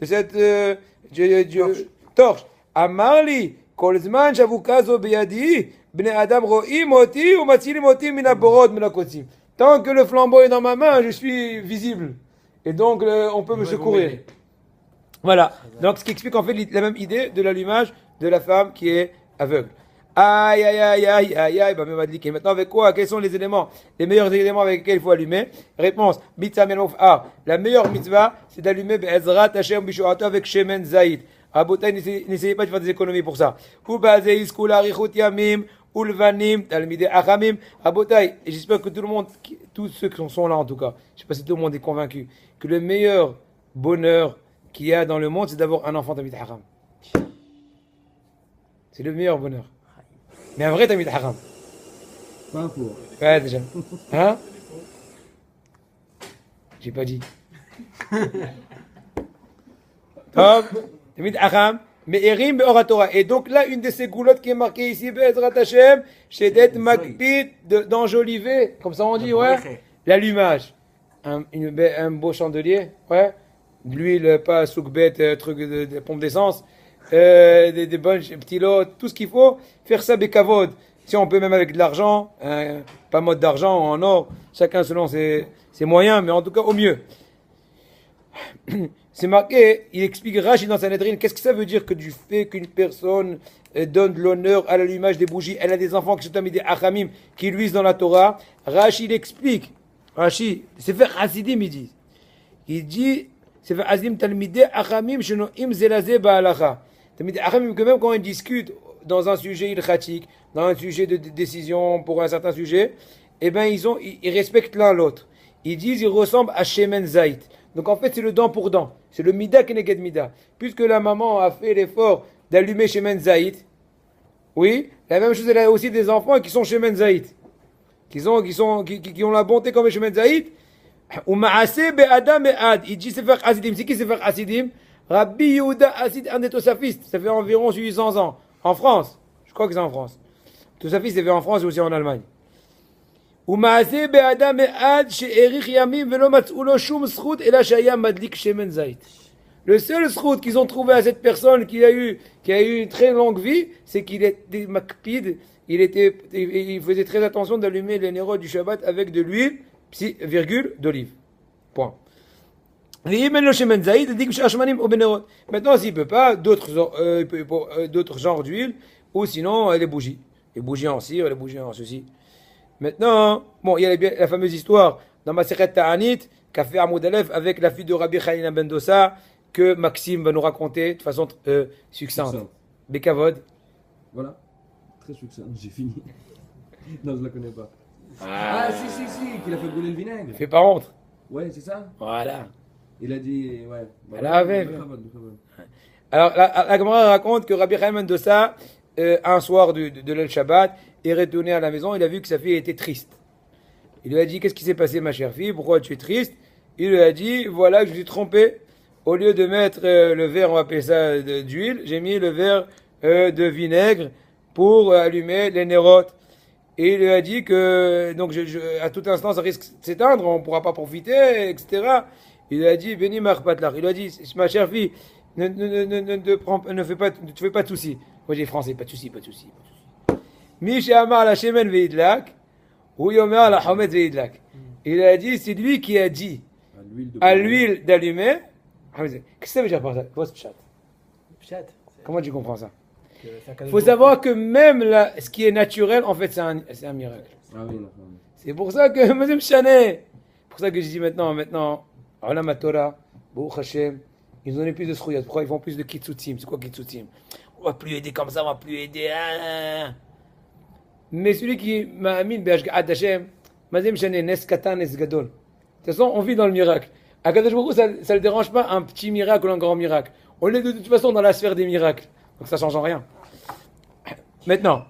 cette torche? Amarli, kolzman shavu kazo beyadi, bnei adam ro'im oti, ou matzilim oti min haborot min hakotzim. Tant que le flambeau est dans ma main, je suis visible. Et donc, on peut me secourir. Voilà. Donc, ce qui explique en fait la même idée de l'allumage de la femme qui est aveugle. Aïe, aïe, aïe, aïe, aïe, aïe, bah, maintenant, avec quoi? Quels sont les meilleurs éléments avec lesquels il faut allumer? Réponse, mitzvah melmof ar. La meilleure mitzvah, c'est d'allumer be'ezrat Hashem bishorato avec shemen zaïd. Abotai, n'essayez pas de faire des économies pour ça. Ou bazeis kula richut yamim, ulvanim, talmide achamim. Abotai, et j'espère que tout le monde, tous ceux qui sont là en tout cas, je sais pas si tout le monde est convaincu, que le meilleur bonheur qu'il y a dans le monde, c'est d'avoir un enfant talmide haram. C'est le meilleur bonheur. Mais un vrai Tamid Haram. Pas faux. Ouais, déjà. Hein? J'ai pas dit. Top. Tamid Haram. Mais Erim Be'or Torah. Et donc là, une de ces goulottes qui est marquée ici, Be'ezrat Hashem, c'est d'être Makpid, d'enjoliver. Comme ça on dit, ouais. L'allumage. Un beau chandelier, ouais. De l'huile, pas soukbet, truc de pompe d'essence. Des bonnes petits lots, tout ce qu'il faut, faire ça bekavod. Si on peut même avec de l'argent, pas mode d'argent ou en or, chacun selon ses moyens, mais en tout cas au mieux. C'est marqué, il explique Rashi dans Sanhedrin, qu'est-ce que ça veut dire que du fait qu'une personne donne de l'honneur à l'allumage des bougies, elle a des enfants qui sont des achamim, qui luisent dans la Torah. Rashi il explique, Rashi, c'est faire Hasidim, il dit Sefer Azim Talmidei Achamim Shenoim Zelazeh Ba'alacha. Talmidei Achamim, que même quand ils discutent dans un sujet ilchatique, dans un sujet de décision pour un certain sujet, eh ben ils respectent l'un l'autre. Ils disent, ils ressemblent à Shemen Zayit. Donc en fait, c'est le dent pour dent. C'est le Mida Keneged Mida. Puisque la maman a fait l'effort d'allumer Shemen Zayit, oui, la même chose, elle a aussi des enfants qui sont Shemen Zayit. Qui ont la bonté comme Shemen Zayit. Ou Ma'aseh Be'adam E'ad. Il dit Sefer Hasidim. C'est qui Sefer Hasidim? Rabbi Yehuda Hasid, un des Tosafistes. Ça fait environ 800 ans. En France. Je crois que c'est en France. Tosafiste, c'est fait en France et aussi en Allemagne. ומעשה באדם אחד שהאריך ימים ולא מצאו לו שום זכות אלא שהיה מדליק שמן זית. Le seul zchut qu'ils ont trouvé à cette personne qui a eu une très longue vie, c'est qu'il était makpid, il faisait très attention d'allumer les nérodes du Shabbat avec de l'huile, virgule, d'olive. Point. Maintenant, s'il ne peut pas, d'autres genres d'huile, ou sinon les bougies. Les bougies en cire, les bougies en ceci. Maintenant, bon, il y a la fameuse histoire dans Masechet Ta'anit qu'a fait Amoud Aleph avec la fille de Rabbi Chanina ben Dossa que Maxime va nous raconter de façon succincte. Bekavod. Voilà, très succinct, j'ai fini. Non, je la connais pas. Si, qu'il a fait brûler le vinaigre. Fais pas honte. Ouais, c'est ça. Voilà. Il a dit, ouais. Elle avait. Alors, la Gemara raconte que Rabbi Chanina ben Dossa, un soir de l'El Shabbat, est retourné à la maison, il a vu que sa fille était triste. Il lui a dit, qu'est-ce qui s'est passé ma chère fille, pourquoi tu es triste? Il lui a dit, voilà que je me suis trompé, au lieu de mettre le verre, on va appeler ça d'huile, j'ai mis le verre de vinaigre pour allumer les nérotes. Et il lui a dit que, donc à tout instant ça risque de s'éteindre, on ne pourra pas profiter, etc. Il lui a dit, Béni Marpatlar, il lui a dit, ma chère fille, ne te fais pas de soucis. Moi j'ai français, pas de soucis. Il a dit, c'est lui qui a dit à l'huile d'allumer. Qu'est-ce que ça veut dire par ça? Comment tu comprends ça? Il faut savoir que même ce qui est naturel, en fait, c'est un miracle. Ah oui, c'est pour ça que, c'est pour ça que je dis maintenant, Olam Torah, Baruch Hashem, ils ont plus de srouyat. Pourquoi ils font plus de kitsutim? C'est quoi kitsutim? On va plus aider comme ça, on va plus aider. Mais celui qui m'a amin be'ashga'at Hashem, mazem shane nes katan nes gadol. De toute façon, on vit dans le miracle. À Kadosh Baruch Hu, ça le dérange pas un petit miracle ou un grand miracle. On est de toute façon dans la sphère des miracles. Donc ça change en rien. Maintenant,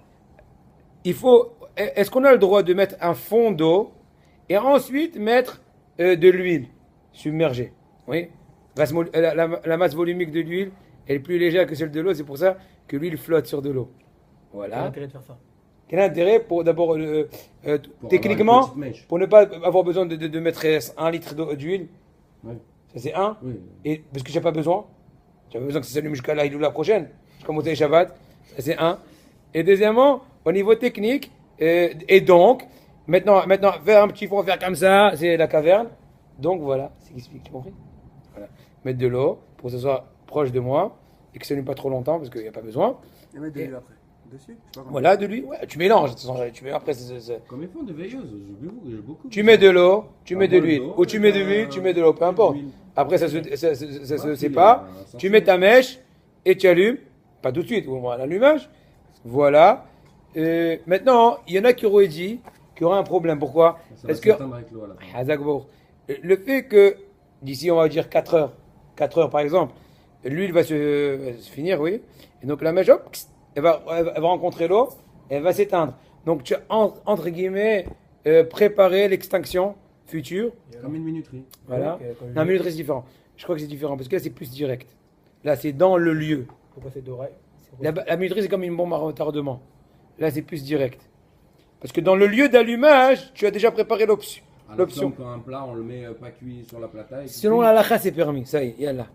est-ce qu'on a le droit de mettre un fond d'eau et ensuite mettre de l'huile submergée? Oui. La masse volumique de l'huile elle est plus légère que celle de l'eau, c'est pour ça que l'huile flotte sur de l'eau. Voilà. Quel intérêt de faire ça? Quel intérêt pour d'abord, techniquement, pour ne pas avoir besoin de mettre 1 litre d'huile? Oui. Ça c'est un. Oui. Et parce que j'ai pas besoin. J'ai pas besoin que ça s'allume jusqu'à la Hiloula prochaine. Jusqu'à monter Shabbat. Ça c'est un. Et deuxièmement, au niveau technique, et donc, maintenant, faire un petit fond, faire comme ça, c'est la caverne. Donc voilà, c'est ce qui explique, tu as compris? Voilà. Mettre de l'eau pour que ce soit proche de moi et que ça ne pas trop longtemps parce qu'il n'y a pas besoin. Et mettre de l'huile après. Dessus? Voilà, de l'huile. Ouais, tu mélanges. Tu mets après. Comme ils font des veilleuses, j'ai beaucoup. Tu mets de l'eau, tu mets de l'huile. Ou tu mets de l'huile, tu mets de l'eau, peu importe. Après, ça se sépare. Tu mets ta mèche et tu allumes. Pas tout de suite, à l'allumage. Voilà. Maintenant, il y en a qui auraient dit qu'il y aurait un problème. Pourquoi? Parce que le fait que d'ici, on va dire 4 heures par exemple, l'huile va se finir, oui. Et donc la mèche, hop, elle va rencontrer l'eau, elle va s'éteindre. Donc tu as, entre guillemets, préparé l'extinction future. Comme une minuterie. Voilà. Non, minuterie c'est différent. Je crois que c'est différent parce que là c'est plus direct. Là c'est dans le lieu. Pourquoi c'est d'oreille? La minuterie c'est comme une bombe à retardement. Là c'est plus direct. Parce que dans le lieu d'allumage, tu as déjà préparé l'option. L'option. Quand un plat, on le met pas cuit sur la plata. Selon la lacha, c'est permis. Ça y est, yallah.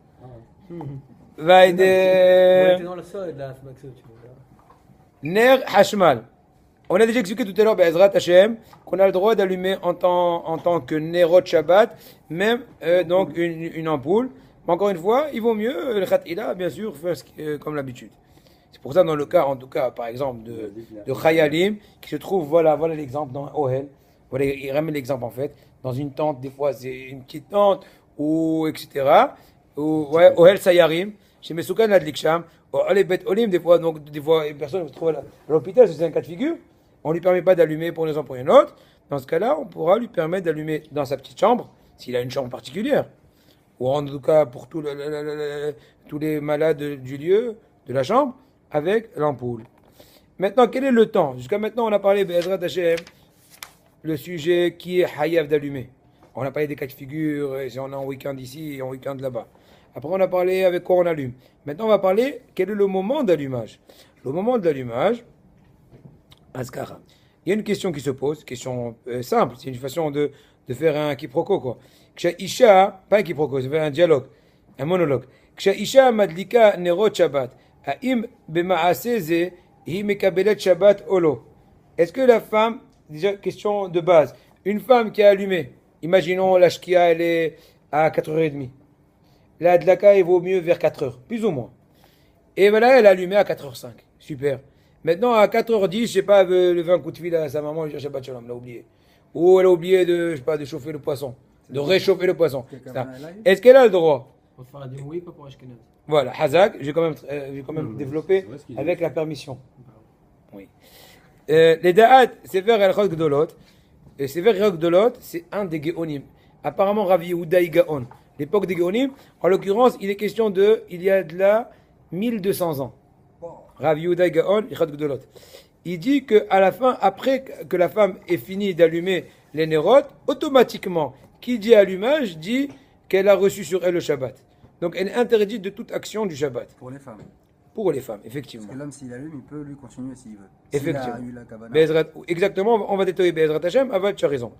Va aider. Dans le sol de la Ner Hashmal. On a déjà expliqué tout à l'heure, Be'ezrat Hashem, qu'on a le droit d'allumer en tant que Nerot Shabbat, même donc une ampoule. Mais encore une fois, il vaut mieux, le Khatila, bien sûr, faire comme l'habitude. C'est pour ça, dans le cas, en tout cas, par exemple, de Chayalim, qui se trouve, voilà l'exemple dans Ohel. Voilà, il ramène l'exemple en fait. Dans une tente, des fois, c'est une petite tente, ou etc. Ou ouais, Ohel Sayarim, chez Mesoukan Adliksham, ou les bêtes Olim, des fois, donc, des fois, une personne se trouve à l'hôpital, c'est un cas de figure, on ne lui permet pas d'allumer pour une raison ou pour une autre. Dans ce cas-là, on pourra lui permettre d'allumer dans sa petite chambre, s'il a une chambre particulière, ou en tout cas pour tous les malades du lieu, de la chambre, avec l'ampoule. Maintenant, quel est le temps? Jusqu'à maintenant, on a parlé, Be'ezrat Hashem, le sujet qui est hayav d'allumer. On a parlé des cas de figure, si on est en week-end ici et en week-end là-bas. Après, on a parlé avec quoi on allume. Maintenant, on va parler quel est le moment d'allumage. Le moment de l'allumage, Azkara. Il y a une question qui se pose, question simple, c'est une façon de faire un quiproquo, quoi. Ksha Isha, pas un quiproquo, c'est un dialogue, un monologue. Ksha Isha madlika nerot Shabbat, ha'im b'ma'aseh ze, hi mekabelet Shabbat olo. Est-ce que la femme, déjà question de base, une femme qui a allumé, imaginons la shkia, elle est à 4h30. La adlaka, il vaut mieux vers 4h, plus ou moins. Et voilà, elle a allumé à 4h05. Super. Maintenant, à 4h10, je sais pas, elle veut lever un coup de fil à sa maman, elle dit Shabbat Shalom, elle a oublié. Ou elle a oublié de, je sais pas, de chauffer le poisson, de réchauffer le poisson. Est-ce qu'elle a le droit? On va faire un oui, pas pour Ashkenaz. Voilà, Hazak, j'ai quand même développé avec la permission. Oui. Les da'at, c'est vers el-Chod Gdolot. Et c'est vers el Gdolot, c'est un des Géonim. Apparemment, Rav Yehuda Gaon. L'époque des Géonim, en l'occurrence, il est question de, il y a de là 1200 ans. Rav Yehuda Gaon, el-Chod Gdolot. Il dit qu'à la fin, après que la femme ait fini d'allumer les nérotes, automatiquement, qui dit allumage, dit qu'elle a reçu sur elle le Shabbat. Donc elle est interdite de toute action du Shabbat. Pour les femmes. Pour les femmes, effectivement. Parce que l'homme, s'il allume, il peut lui continuer s'il veut. Effectivement. S'il a eu la kavana. Exactement, on va détailler Be'ezrat Hashem, Aval, tu as raison.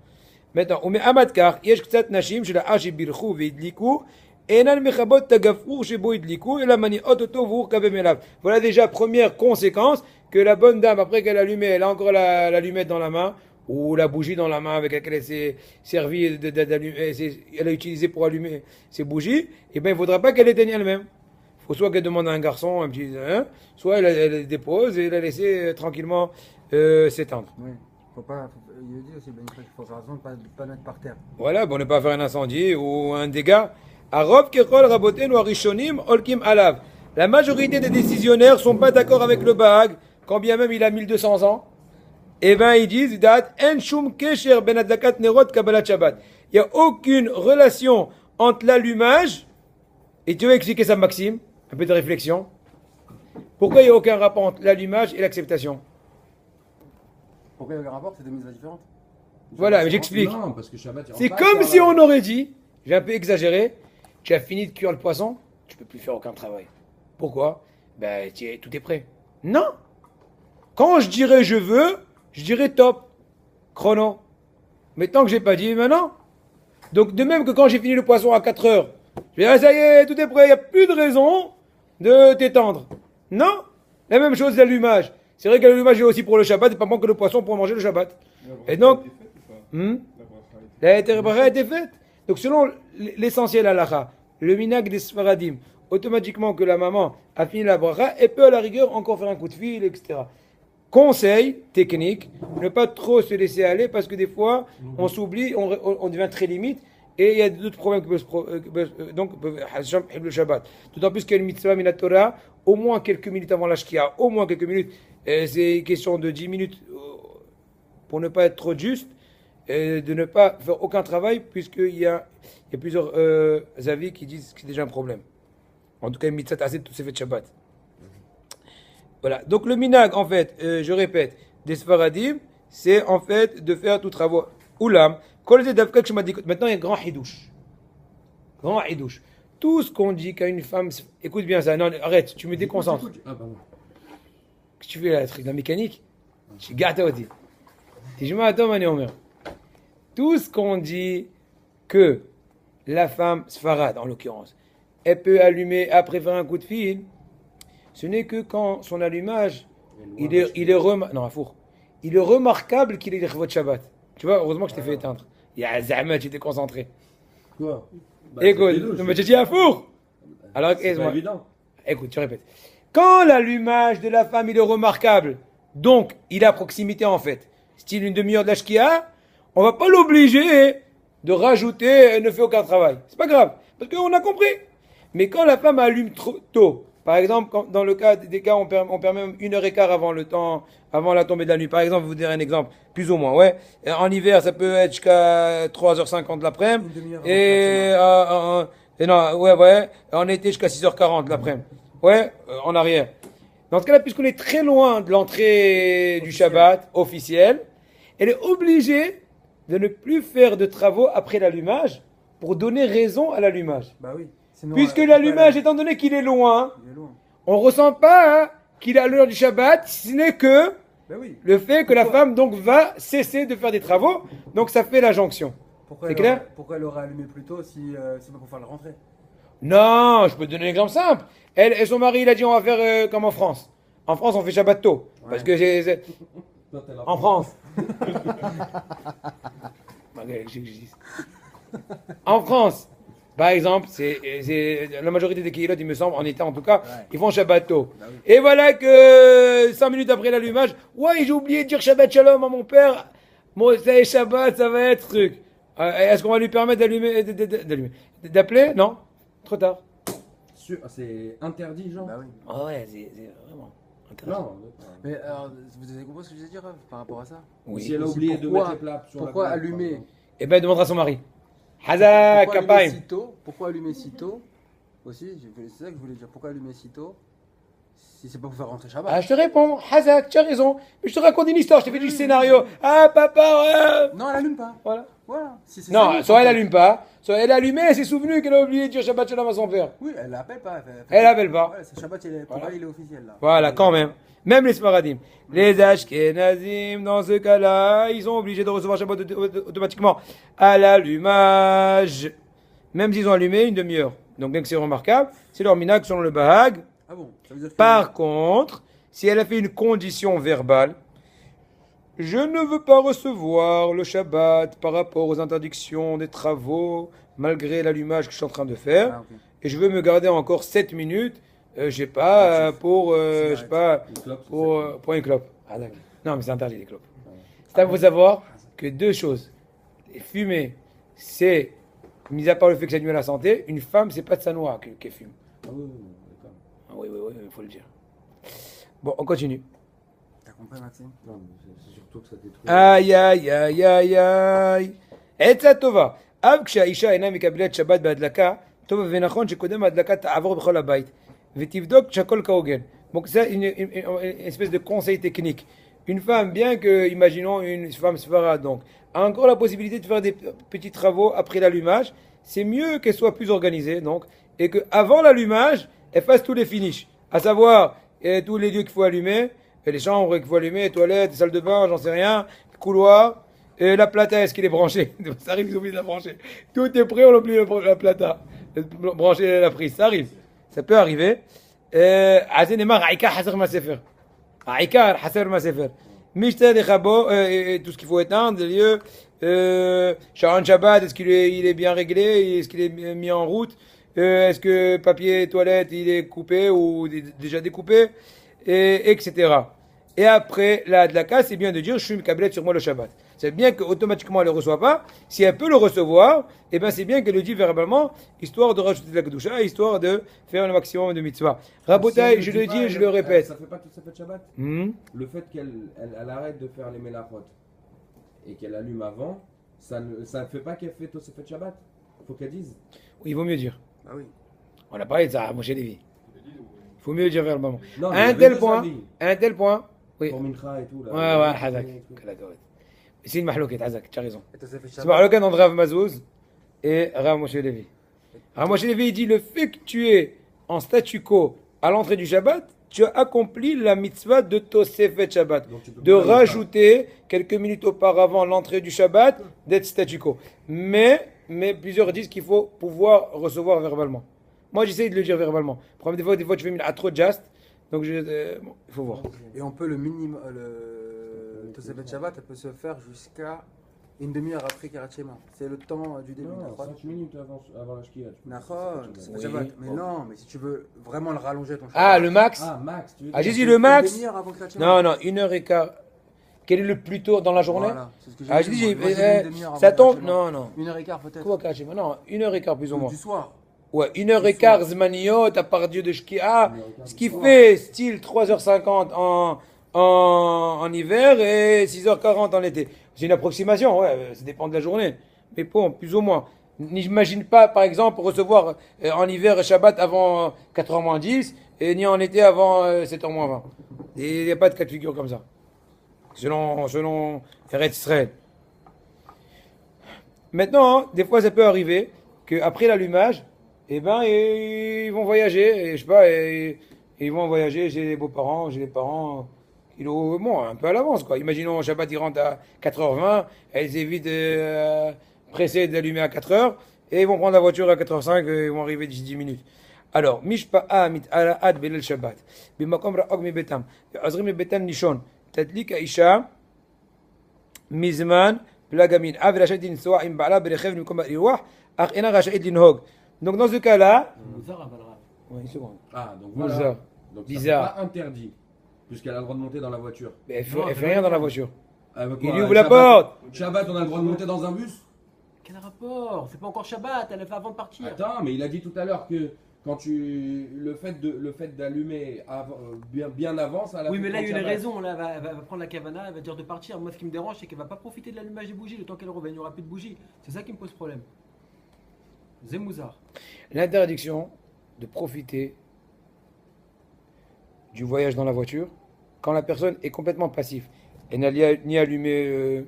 Maintenant, on met Amadkar, Yesh Ktsat Nashim, Shela Ashi Birchu Veidliku, Enan Mechabot Tagafur Shebo Idliku, et la Mani Ototo Vur Kabemelav. Voilà déjà première conséquence que la bonne dame, après qu'elle a allumé, elle a encore l'allumette dans la main, ou la bougie dans la main avec laquelle elle s'est servie d'allumer, elle a utilisé pour allumer ses bougies, et bien il ne faudra pas qu'elle éteigne elle-même. Il faut soit qu'elle demande à un garçon un petit, soit elle dépose et la laisser tranquillement s'éteindre. Oui. Il dit aussi, il faut faire attention de ne pas mettre par terre. Voilà, pour ne pas faire un incendie ou un dégât. Arov kechol raboten ou arishonim olkim alav. La majorité des décisionnaires sont pas d'accord avec le Bahag, quand bien même il a 1200 ans. Eh bien, ils disent, en shum kesher ben adlakat nerot kabbalat Shabbat. Il n'y a aucune relation entre l'allumage, et tu veux expliquer ça, Maxime? Un peu de réflexion. Pourquoi il n'y a aucun rapport entre l'allumage et l'acceptation? Pourquoi il y a un rapport? C'est deux mises différentes. Voilà, mais j'explique. Non, parce que Shabbat, C'est comme si on aurait dit, j'ai un peu exagéré, tu as fini de cuire le poisson, tu peux plus faire aucun travail. Pourquoi? Ben, tout est prêt. Non. Quand je dirais je veux, je dirais top. Chrono. Mais tant que j'ai pas dit, maintenant. Donc, de même que quand j'ai fini le poisson à 4 heures, je vais dire, ça y est, tout est prêt, il n'y a plus de raison de t'étendre. Non. La même chose l'allumage. C'est vrai que l'allumage est aussi pour le Shabbat, et pas moins que le poisson pour manger le Shabbat. Et donc, la bracha a été faite. Donc, selon l'essentiel halakha, le minag des Sfaradim, automatiquement que la maman a fini la bracha, elle peut à la rigueur encore faire un coup de fil, etc. Conseil technique, ne pas trop se laisser aller parce que des fois, on s'oublie, on devient très limite et il y a d'autres problèmes qui peuvent le Shabbat. D'autant plus qu'il y a une mitzvah minat Torah, au moins quelques minutes avant la Shkia, au moins quelques minutes, c'est une question de 10 minutes pour ne pas être trop juste, de ne pas faire aucun travail puisqu'il y a plusieurs avis qui disent que c'est déjà un problème. En tout cas, une mitzvah assez tout s'est fait Shabbat. Voilà. Donc le minag, en fait, je répète, des Sfaradim, c'est en fait de faire tout travail. Oulam, maintenant il y a un grand hidouche. Grand hidouche. Tout ce qu'on dit qu'à une femme, écoute bien ça, non, arrête, tu me déconcentres. Ah, pardon. Qu'est-ce que tu fais là, truc, la mécanique? Je gâte aussi. Tout ce qu'on dit que la femme Sfarad, en l'occurrence, elle peut allumer après faire un coup de fil, ce n'est que quand son allumage, il est remarquable qu'il est de Shabbat. Tu vois, heureusement que je t'ai fait éteindre. Il y a Zahmet, j'étais concentré. Quoi? Écoute, mais j'ai dit à four. Alors, c'est pas évident. Écoute, tu répètes. Quand l'allumage de la femme il est remarquable, donc il est à proximité en fait, style une demi-heure de la shkia, on va pas l'obliger de rajouter, elle ne fait aucun travail. C'est pas grave, parce qu'on a compris. Mais quand la femme allume trop tôt, par exemple, dans le cas des cas, on permet même 1h15 avant le temps, avant la tombée de la nuit. Par exemple, je vous donner un exemple, plus ou moins, ouais. En hiver, ça peut être jusqu'à 3h50 de l'après-midi. Une demi-heure Et non, ouais. En été, jusqu'à 6h40 de l'après-midi. Ouais, en arrière. Dans ce cas-là, puisqu'on est très loin de l'entrée du Shabbat officiel, elle est obligée de ne plus faire de travaux après l'allumage pour donner raison à l'allumage. Bah oui. Sinon, Puisque pourquoi l'allumage, elle- étant donné qu'il est loin, il est loin. on ressent pas hein, qu'il est à l'heure du Shabbat, si ce n'est que Bah oui. le fait que la Pourquoi femme donc va cesser de faire des travaux, donc ça fait la jonction. Pourquoi C'est elle clair aurait- Pourquoi elle aurait allumé plus tôt si c'est pas pour faire la rentrée? Non, je peux te donner un exemple simple. Elle et son mari, il a dit on va faire comme en France. En France, on fait Shabbat tôt. Parce que Toi, t'es là. en France. En France, par exemple, c'est la majorité des kilotes, il me semble, en été en tout cas, ils font Shabbat tôt. Bah oui. Et voilà que 5 minutes après l'allumage, ouais, j'ai oublié de dire Shabbat Shalom à mon père. Moi, ça est Shabbat, ça va être truc. Est-ce qu'on va lui permettre d'appeler? Non, trop tard. C'est interdit, genre. Bah oui. Ah ouais, c'est vraiment intéressant. Non. Mais alors, vous avez compris ce que je veux dire par rapport à ça? Oui. Si elle a Aussi, oublié de pourquoi- mettre les plats sur pourquoi la table, allumer par exemple. Eh ben, demandera à son mari. Haza Pourquoi allumer Kapaim. si tôt? Pourquoi allumer si tôt? Aussi, c'est ça que je voulais dire. Pourquoi allumer si tôt? Si c'est pas pour faire rentrer Shabbat. Ah, je te réponds, Hazak, tu as raison. Mais je te raconte une histoire, je te fais du scénario. Ah, papa, Non, elle allume pas. voilà. Voilà. Si c'est Non, ça, soit elle allume pas, soit elle a allumé, elle s'est souvenue qu'elle a oublié de dire Shabbat Shalom à son père. Oui, elle l'appelle pas. Elle appelle pas. Ouais, c'est Shabbat, pour Voilà. elle, il est officiel là. Voilà, quand même. Même les Sfaradim. Les Ashkenazim, dans ce cas-là, ils sont obligés de recevoir Shabbat automatiquement à l'allumage. Même s'ils ont allumé une demi-heure. Donc, bien que c'est remarquable, c'est leur minag selon le Bahag. Ah bon, ça veut dire que. Par contre, si elle a fait une condition verbale, je ne veux pas recevoir le Shabbat par rapport aux interdictions des travaux, malgré l'allumage que je suis en train de faire, Ah, ok. et je veux me garder encore 7 minutes, je sais pas, pour, je sais pas, Une clope, c'est pour une clope. Ah, d'accord. Non, mais c'est interdit les clopes. C'est à vous savoir que deux choses. Fumer, c'est, mis à part le fait que ça nuit à la santé, une femme, c'est pas de sa noix qu'elle fume. Ah oui, d'accord. Ah oui, il faut le dire. Bon, on continue. T'as compris, Maxime? Non, mais c'est surtout que ça détruit. Aïe, aïe, aïe, aïe, aïe. עצה טובה. אף כשהאישה אינה מקבלת שבת בהדלקה, טוב ונכון שקודם ההדלקה תעבור בכל הבית, ותבדוק שהכל כהוגן. Donc c'est une espèce de conseil technique. Une femme, bien que, imaginons une femme sfarade, donc, a encore la possibilité de faire des petits travaux après l'allumage, c'est mieux qu'elle soit plus organisée, donc, et qu'avant l'allumage, elle fasse tous les finishes. À savoir, tous les lieux qu'il faut allumer, les chambres qu'il faut allumer, les toilettes, les salles de bain, j'en sais rien, le couloir, et la plata, est-ce qu'il est branché? Ça arrive, ils oublient de la brancher. Tout est prêt, on oublie la plata. Brancher la prise, ça arrive. Ça peut arriver. عايزين نمر عيكا حسر ما سفر عيكا حسر ما سفر مش تادي خبو tout ce qu'il faut éteindre les lieux Sharon Shabbat est-ce il est bien réglé, est-ce qu'il est mis en route, est-ce que papier toilette il est coupé ou déjà découpé, etc. Et après la dlaka, c'est bien de dire je suis câblé sur moi le Shabbat. C'est bien qu'automatiquement elle ne le reçoit pas. Si elle peut le recevoir, eh ben c'est bien qu'elle le dit verbalement, histoire de rajouter de la kedusha, histoire de faire le maximum de mitzvah. Rabotai, je le dis et je le répète. Ça fait pas tout ça fait Shabbat. Hmm. Le fait qu'elle arrête de faire les melachot et qu'elle allume avant, ça ne fait pas qu'elle fait tout ça fait Shabbat. Faut qu'elle dise. Oui, il vaut mieux dire. Ah oui. On a parlé de ça à Moshe Lévi. Il faut mieux dire verbalement. Non, mais À il y un avait tel deux point, avis. à un tel point, oui. Pour Mincha et tout là. Ouais, Hazak. C'est une mahlouket, Hazak, tu as raison. Et t'as fait C'est Shabbat. mahlouket entre Rav Mazouz et Rav Moshe Lévi. Rav Moshe Lévi, il dit le fait que tu es en statu quo à l'entrée du Shabbat, tu as accompli la mitzvah de Tosefet Shabbat. Donc, tu peux De pas le faire. rajouter quelques minutes auparavant l'entrée du Shabbat, d'être statu quo. Mais plusieurs disent qu'il faut pouvoir recevoir verbalement. Moi, j'essaie de le dire verbalement. Des fois, tu fais à trop just. Donc, il faut voir. Et on peut le minimum. Le Tosefet Shabbat, elle peut se faire jusqu'à une demi-heure après Kirat Shema. C'est le temps du début. Non, d'accord? 5 minutes avant la shkia. Nachon, Tosefet Oui. Shabbat. Mais non, mais si tu veux vraiment le rallonger ton Shabbat. Ah, le max. Ah, Max, tu veux Ah, j'ai dire. dit le max. Une demi-heure avant Kirat Shema. Non, 1h15. Quel est le plus tôt dans la journée? Voilà, c'est ce que j'ai Ah, je dit, dis, moi. Moi, j'ai mis une demi-heure avant ça le tombe. Kachema. Non. 1h15 peut-être. Quoi, Kachema? Non, 1h15 plus ou moins. Du soir. Ouais, 1h15 Zmaniot, à part Dieu de Shkia, ce qui fait style 3h50 en hiver et 6h40 en été. C'est une approximation, ouais, ça dépend de la journée. Mais bon, plus ou moins. N'imagine pas, par exemple, recevoir en hiver Shabbat avant 4h moins 10 et ni en été avant 7h moins 20. Il n'y a pas de cas de figure comme ça. Selon Eretz Israël. Maintenant, des fois, ça peut arriver qu'après l'allumage, eh ben, ils vont voyager, et, je sais pas, et ils vont voyager chez les beaux-parents, chez les parents, bon, un peu à l'avance, quoi. Imaginons, Shabbat, ils rentrent à 4h20, elles évitent pressées d'allumer à 4h, et ils vont prendre la voiture à 4h05, et ils vont arriver d'ici 10 minutes. Alors, Mishpa'a mit ala ad belel Shabbat, bimakom ra'og mi betam, azrim mi betam nishon, tadlik aisha, mizman, plagamin, av rachet l'insoa im ba'ala berechev mikom ba'irwah, ach ena rachet l'inhog. Donc dans ce cas-là, ouais, une seconde. Ah, donc Bizarre. voilà. Donc Bizarre. ça c'est pas interdit, puisqu'elle a le droit de monter dans la voiture. Mais elle fait rien dans la voiture. Ah, bah Il quoi, ouvre la Shabbat- porte. Shabbat, on a le droit de monter dans un bus? Quel rapport? C'est pas encore Shabbat, elle a fait avant de partir. Attends, mais il a dit tout à l'heure que quand le fait d'allumer bien avant, ça l'a Oui, fait mais là, il y a prendre une Shabbat. raison. Là, elle va prendre la kavana, elle va dire de partir. Moi, ce qui me dérange, c'est qu'elle va pas profiter de l'allumage des bougies le temps qu'elle revienne. Il n'y aura plus de bougies. C'est ça qui me pose problème. Zemouzar. L'interdiction de profiter du voyage dans la voiture quand la personne est complètement passive. Elle n'a ni allumé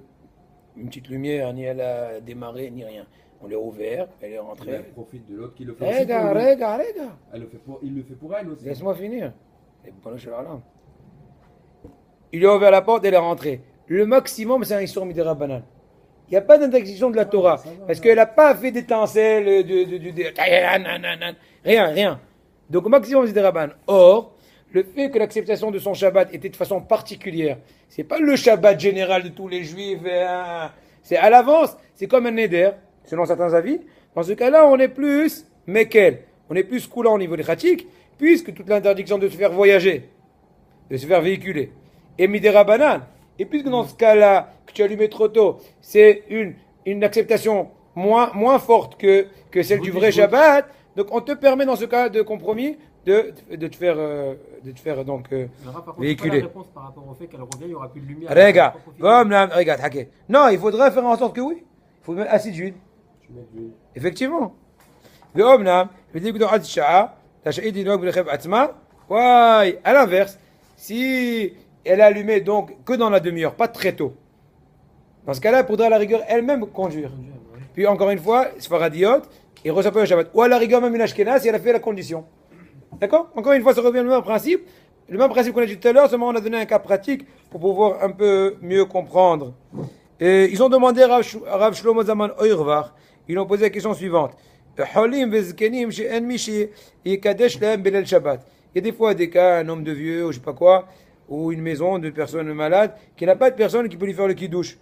une petite lumière, ni elle a démarré, ni rien. On l'a ouvert, elle est Elle rentrée. profite de l'autre qui le fait aussi pour Regarde, lui. regarde. Il le fait pour elle aussi. Laisse-moi finir. Et bon, je suis là. Il a ouvert la porte, elle est rentrée. Le maximum, c'est un Issour Midera banal. Il n'y a pas d'interdiction de la Torah. ça va, Parce qu'elle n'a pas fait d'étincelles, rien. Donc, au maximum, c'est des rabbanan. Or, le fait que l'acceptation de son Shabbat était de façon particulière, c'est pas le Shabbat général de tous les Juifs, c'est à l'avance, c'est comme un Neder, selon certains avis. Dans ce cas-là, on est plus Mekel, on est plus coulant au niveau des Khatik, puisque toute l'interdiction de se faire voyager, de se faire véhiculer, est Midera banane. Et puisque dans ce cas-là, que tu as allumé trop tôt, c'est une acceptation moins forte que celle du vrai Shabbat, donc on te permet dans ce cas de compromis de te faire donc Le Rav, par contre, véhiculer. c'est pas la réponse par rapport au fait qu'elle revient, il n'y aura plus de lumière. Regarde, Elle va pas profiter. comme là, regarde, haké. Non, il faudrait faire en sorte que oui. Il faut mettre assez d'huile. Tu mets du- Effectivement. ואומנם, בדיוק עד שעה, רשאית לנהוג ברכב עצמה, וואי, à l'inverse, si elle est allumée donc que dans la demi-heure, pas très tôt. Dans ce cas-là, elle pourrait à la rigueur elle-même conduire. Puis encore une fois, Sfaradiot, il reçoit pas le Shabbat. Ou à la rigueur même une Ashkenaz si elle a fait la condition. D'accord? Encore une fois, ça revient au même principe. Le même principe qu'on a dit tout à l'heure, seulement on a donné un cas pratique pour pouvoir un peu mieux comprendre. Et ils ont demandé à Rav Shlomo Zaman Oirvach, ils ont posé la question suivante. Holim vezkenim she'en mishi yikadesh lahem belel Shabbat. Il y a des fois des cas, un homme de vieux ou je sais pas quoi, ou une maison de personnes malades, qui n'a pas de personne qui peut lui faire le kiddush.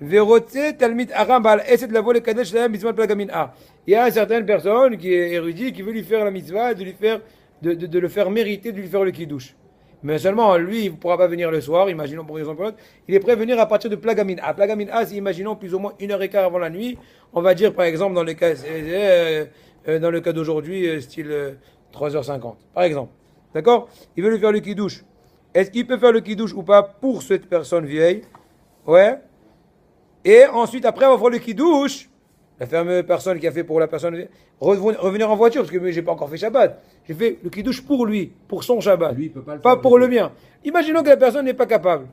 Verotze talmid aram bal eset lavo le kadesh lahem bizman plagamin a. Il y a certaines personnes qui est érudit, qui veut lui faire la mitzvah, de le faire mériter, de lui faire le kiddush. Mais seulement, lui, il ne pourra pas venir le soir, imaginons pour exemple, il est prêt à venir à partir de Plagamin A. Plagamin A, c'est imaginons plus ou moins 1h15 avant la nuit. On va dire par exemple dans le cas d'aujourd'hui, style 3h50, par exemple. D'accord? Il veut lui faire le kiddush. Est-ce qu'il peut faire le kiddush ou pas pour cette personne vieille? Ouais. Et ensuite, après avoir fait le kiddush, la fameuse personne qui a fait pour la personne vieille, revenir en voiture, parce que j'ai pas encore fait Shabbat. J'ai fait le kiddush pour lui, pour son Shabbat. Lui, il peut pas le Pas faire, pour lui. le mien. Imaginons que la personne n'est pas capable.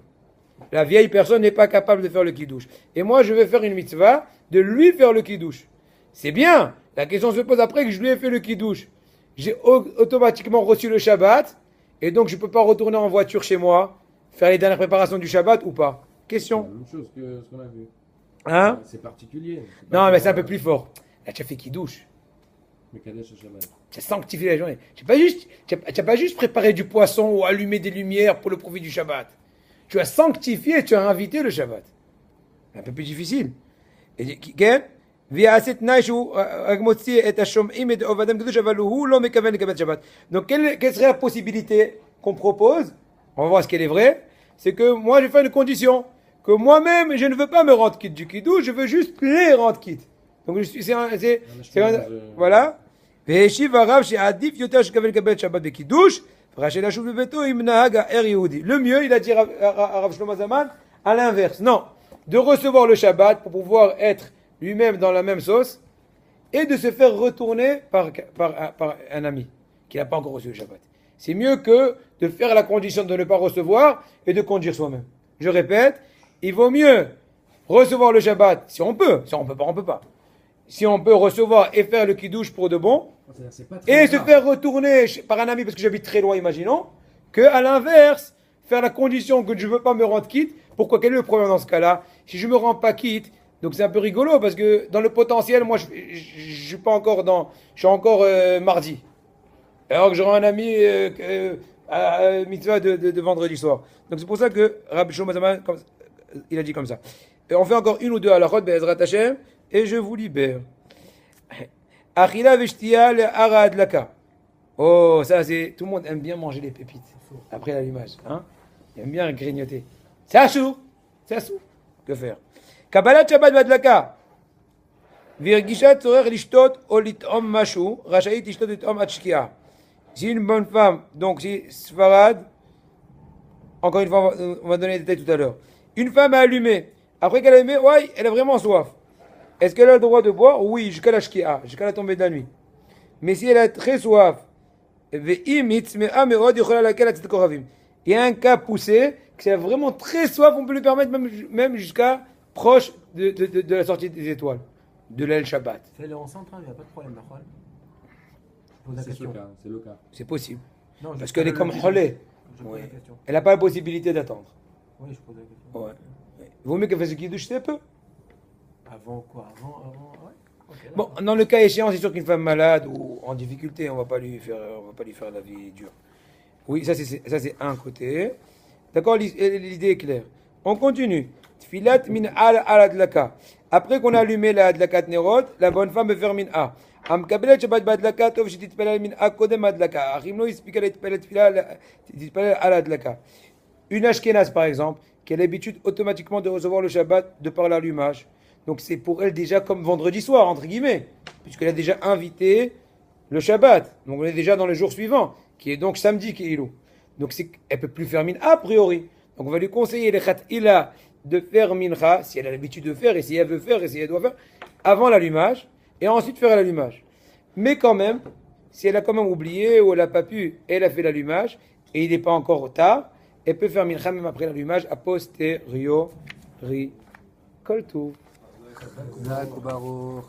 La vieille personne n'est pas capable de faire le kiddush. Et moi, je vais faire une mitzvah de lui faire le kiddush. C'est bien. La question se pose après que je lui ai fait le kiddush. J'ai automatiquement reçu le Shabbat. Et donc, je ne peux pas retourner en voiture chez moi, faire les dernières préparations du Shabbat ou pas. C'est Question. la même chose que ce qu'on a vu. Hein? C'est particulier. Non, mais c'est un peu plus fort. Là, tu as fait kiddush. Mais Kadesh Shabbat. Tu as sanctifié la journée. Tu n'as pas juste préparé du poisson ou allumé des lumières pour le profit du Shabbat. Tu as sanctifié, tu as invité le Shabbat. Un peu plus difficile. Et כן? ויעשה תנאי שהוא רק מוציא את השומעים את עובדם קדוש אבל הוא לא מכוון לקבל שבת. Donc quelle serait la possibilité qu'on propose? On va voir ce qu'elle est vraie. c'est que moi, je fais une condition. Que moi-même, je ne veux pas me rendre quitte du kiddush, je veux juste les rendre quitte. Donc, je suis, voilà. והשיב הרב שעדיף יותר שקבל לקבל שבת בקידוש, ורשאי לשוב לביתו עם נהג הער יהודי. Le mieux, il a dit Rav Shlomo Zaman, à l'inverse. Non, de recevoir le Shabbat pour pouvoir être lui-même dans la même sauce et de se faire retourner par un ami qui n'a pas encore reçu le Shabbat. C'est mieux que de faire la condition de ne pas recevoir et de conduire soi-même. Je répète, il vaut mieux recevoir le Shabbat si on peut. Si on peut pas, on peut pas. Si on peut recevoir et faire le kiddush pour de bon, et se faire retourner par un ami parce que j'habite très loin, imaginons, que à l'inverse, faire la condition que je ne veux pas me rendre quitte. Pourquoi? Quel est le problème dans ce cas-là? Si je ne me rends pas quitte, donc c'est un peu rigolo parce que dans le potentiel, moi je suis pas encore je suis encore mardi. Alors que j'aurai un ami à mitzvah de vendredi soir. Donc c'est pour ça que Rabbi Shlomo Zaman, il a dit comme ça. Et on fait encore une ou deux halachot be'ezrat Hashem et je vous libère. Achila veshtia le'ara adlaka. Oh, ça c'est... Tout le monde aime bien manger les pépites après l'allumage. Hein? Il aime bien grignoter. C'est assourd. C'est assourd. Que faire? Kabbalat Shabbat vadlaka. Virgishat tzorer lishtot o lit'om mashu. Rashayit lishtot lit'om ad shkia. Si une bonne femme, donc si Sfarad, encore une fois, on va donner des détails tout à l'heure. Une femme a allumé. Après qu'elle a allumé, ouais, elle a vraiment soif. Est-ce qu'elle a le droit de boire? Oui, jusqu'à la shkia, jusqu'à la tombée de la nuit. Mais si elle a très soif, il y a un cas poussé, que c'est vraiment très soif, on peut lui permettre même jusqu'à proche de la sortie des étoiles, de l'aile Shabbat. Si elle est enceinte, il n'y a pas de problème, d'accord? Je pose la question. C'est le cas. C'est possible. Non, Parce qu'elle est comme Cholé. Je pose la question. Elle n'a pas la possibilité d'attendre. Oui, je pose la question. Ouais. Il vaut mieux qu'elle fasse le kiddush, c'est peu. Avant quoi? Avant, ouais. Okay, Bon, dans le cas échéant, c'est sûr qu'une femme malade ou en difficulté, on va pas lui faire la vie dure. Oui, ça c'est un côté. D'accord, l'idée est claire. On continue. Tfilat min al adlaka. Après qu'on a allumé la adlakat nerot, la bonne femme veut faire min a. Am kabelet shabbat badlaka tov shetitpalel min a kodem adlaka. Achim lo yispika titpalel al adlaka. Une ashkenaz par exemple, qui a l'habitude automatiquement de recevoir le Shabbat de par l'allumage. Donc c'est pour elle déjà comme vendredi soir, entre guillemets, puisqu'elle a déjà invité le Shabbat. Donc on est déjà dans le jour suivant, qui est donc samedi, qui est Ilou. Donc elle ne peut plus faire mincha a priori. Donc on va lui conseiller les khat'ila de faire mincha, si elle a l'habitude de faire, et si elle veut faire, et si elle doit faire, avant l'allumage, et ensuite faire l'allumage. Mais quand même, si elle a quand même oublié, ou elle n'a pas pu, elle a fait l'allumage, et il n'est pas encore tard, elle peut faire mincha même après l'allumage, a posteriori. Kol Tov. Zak Baruch.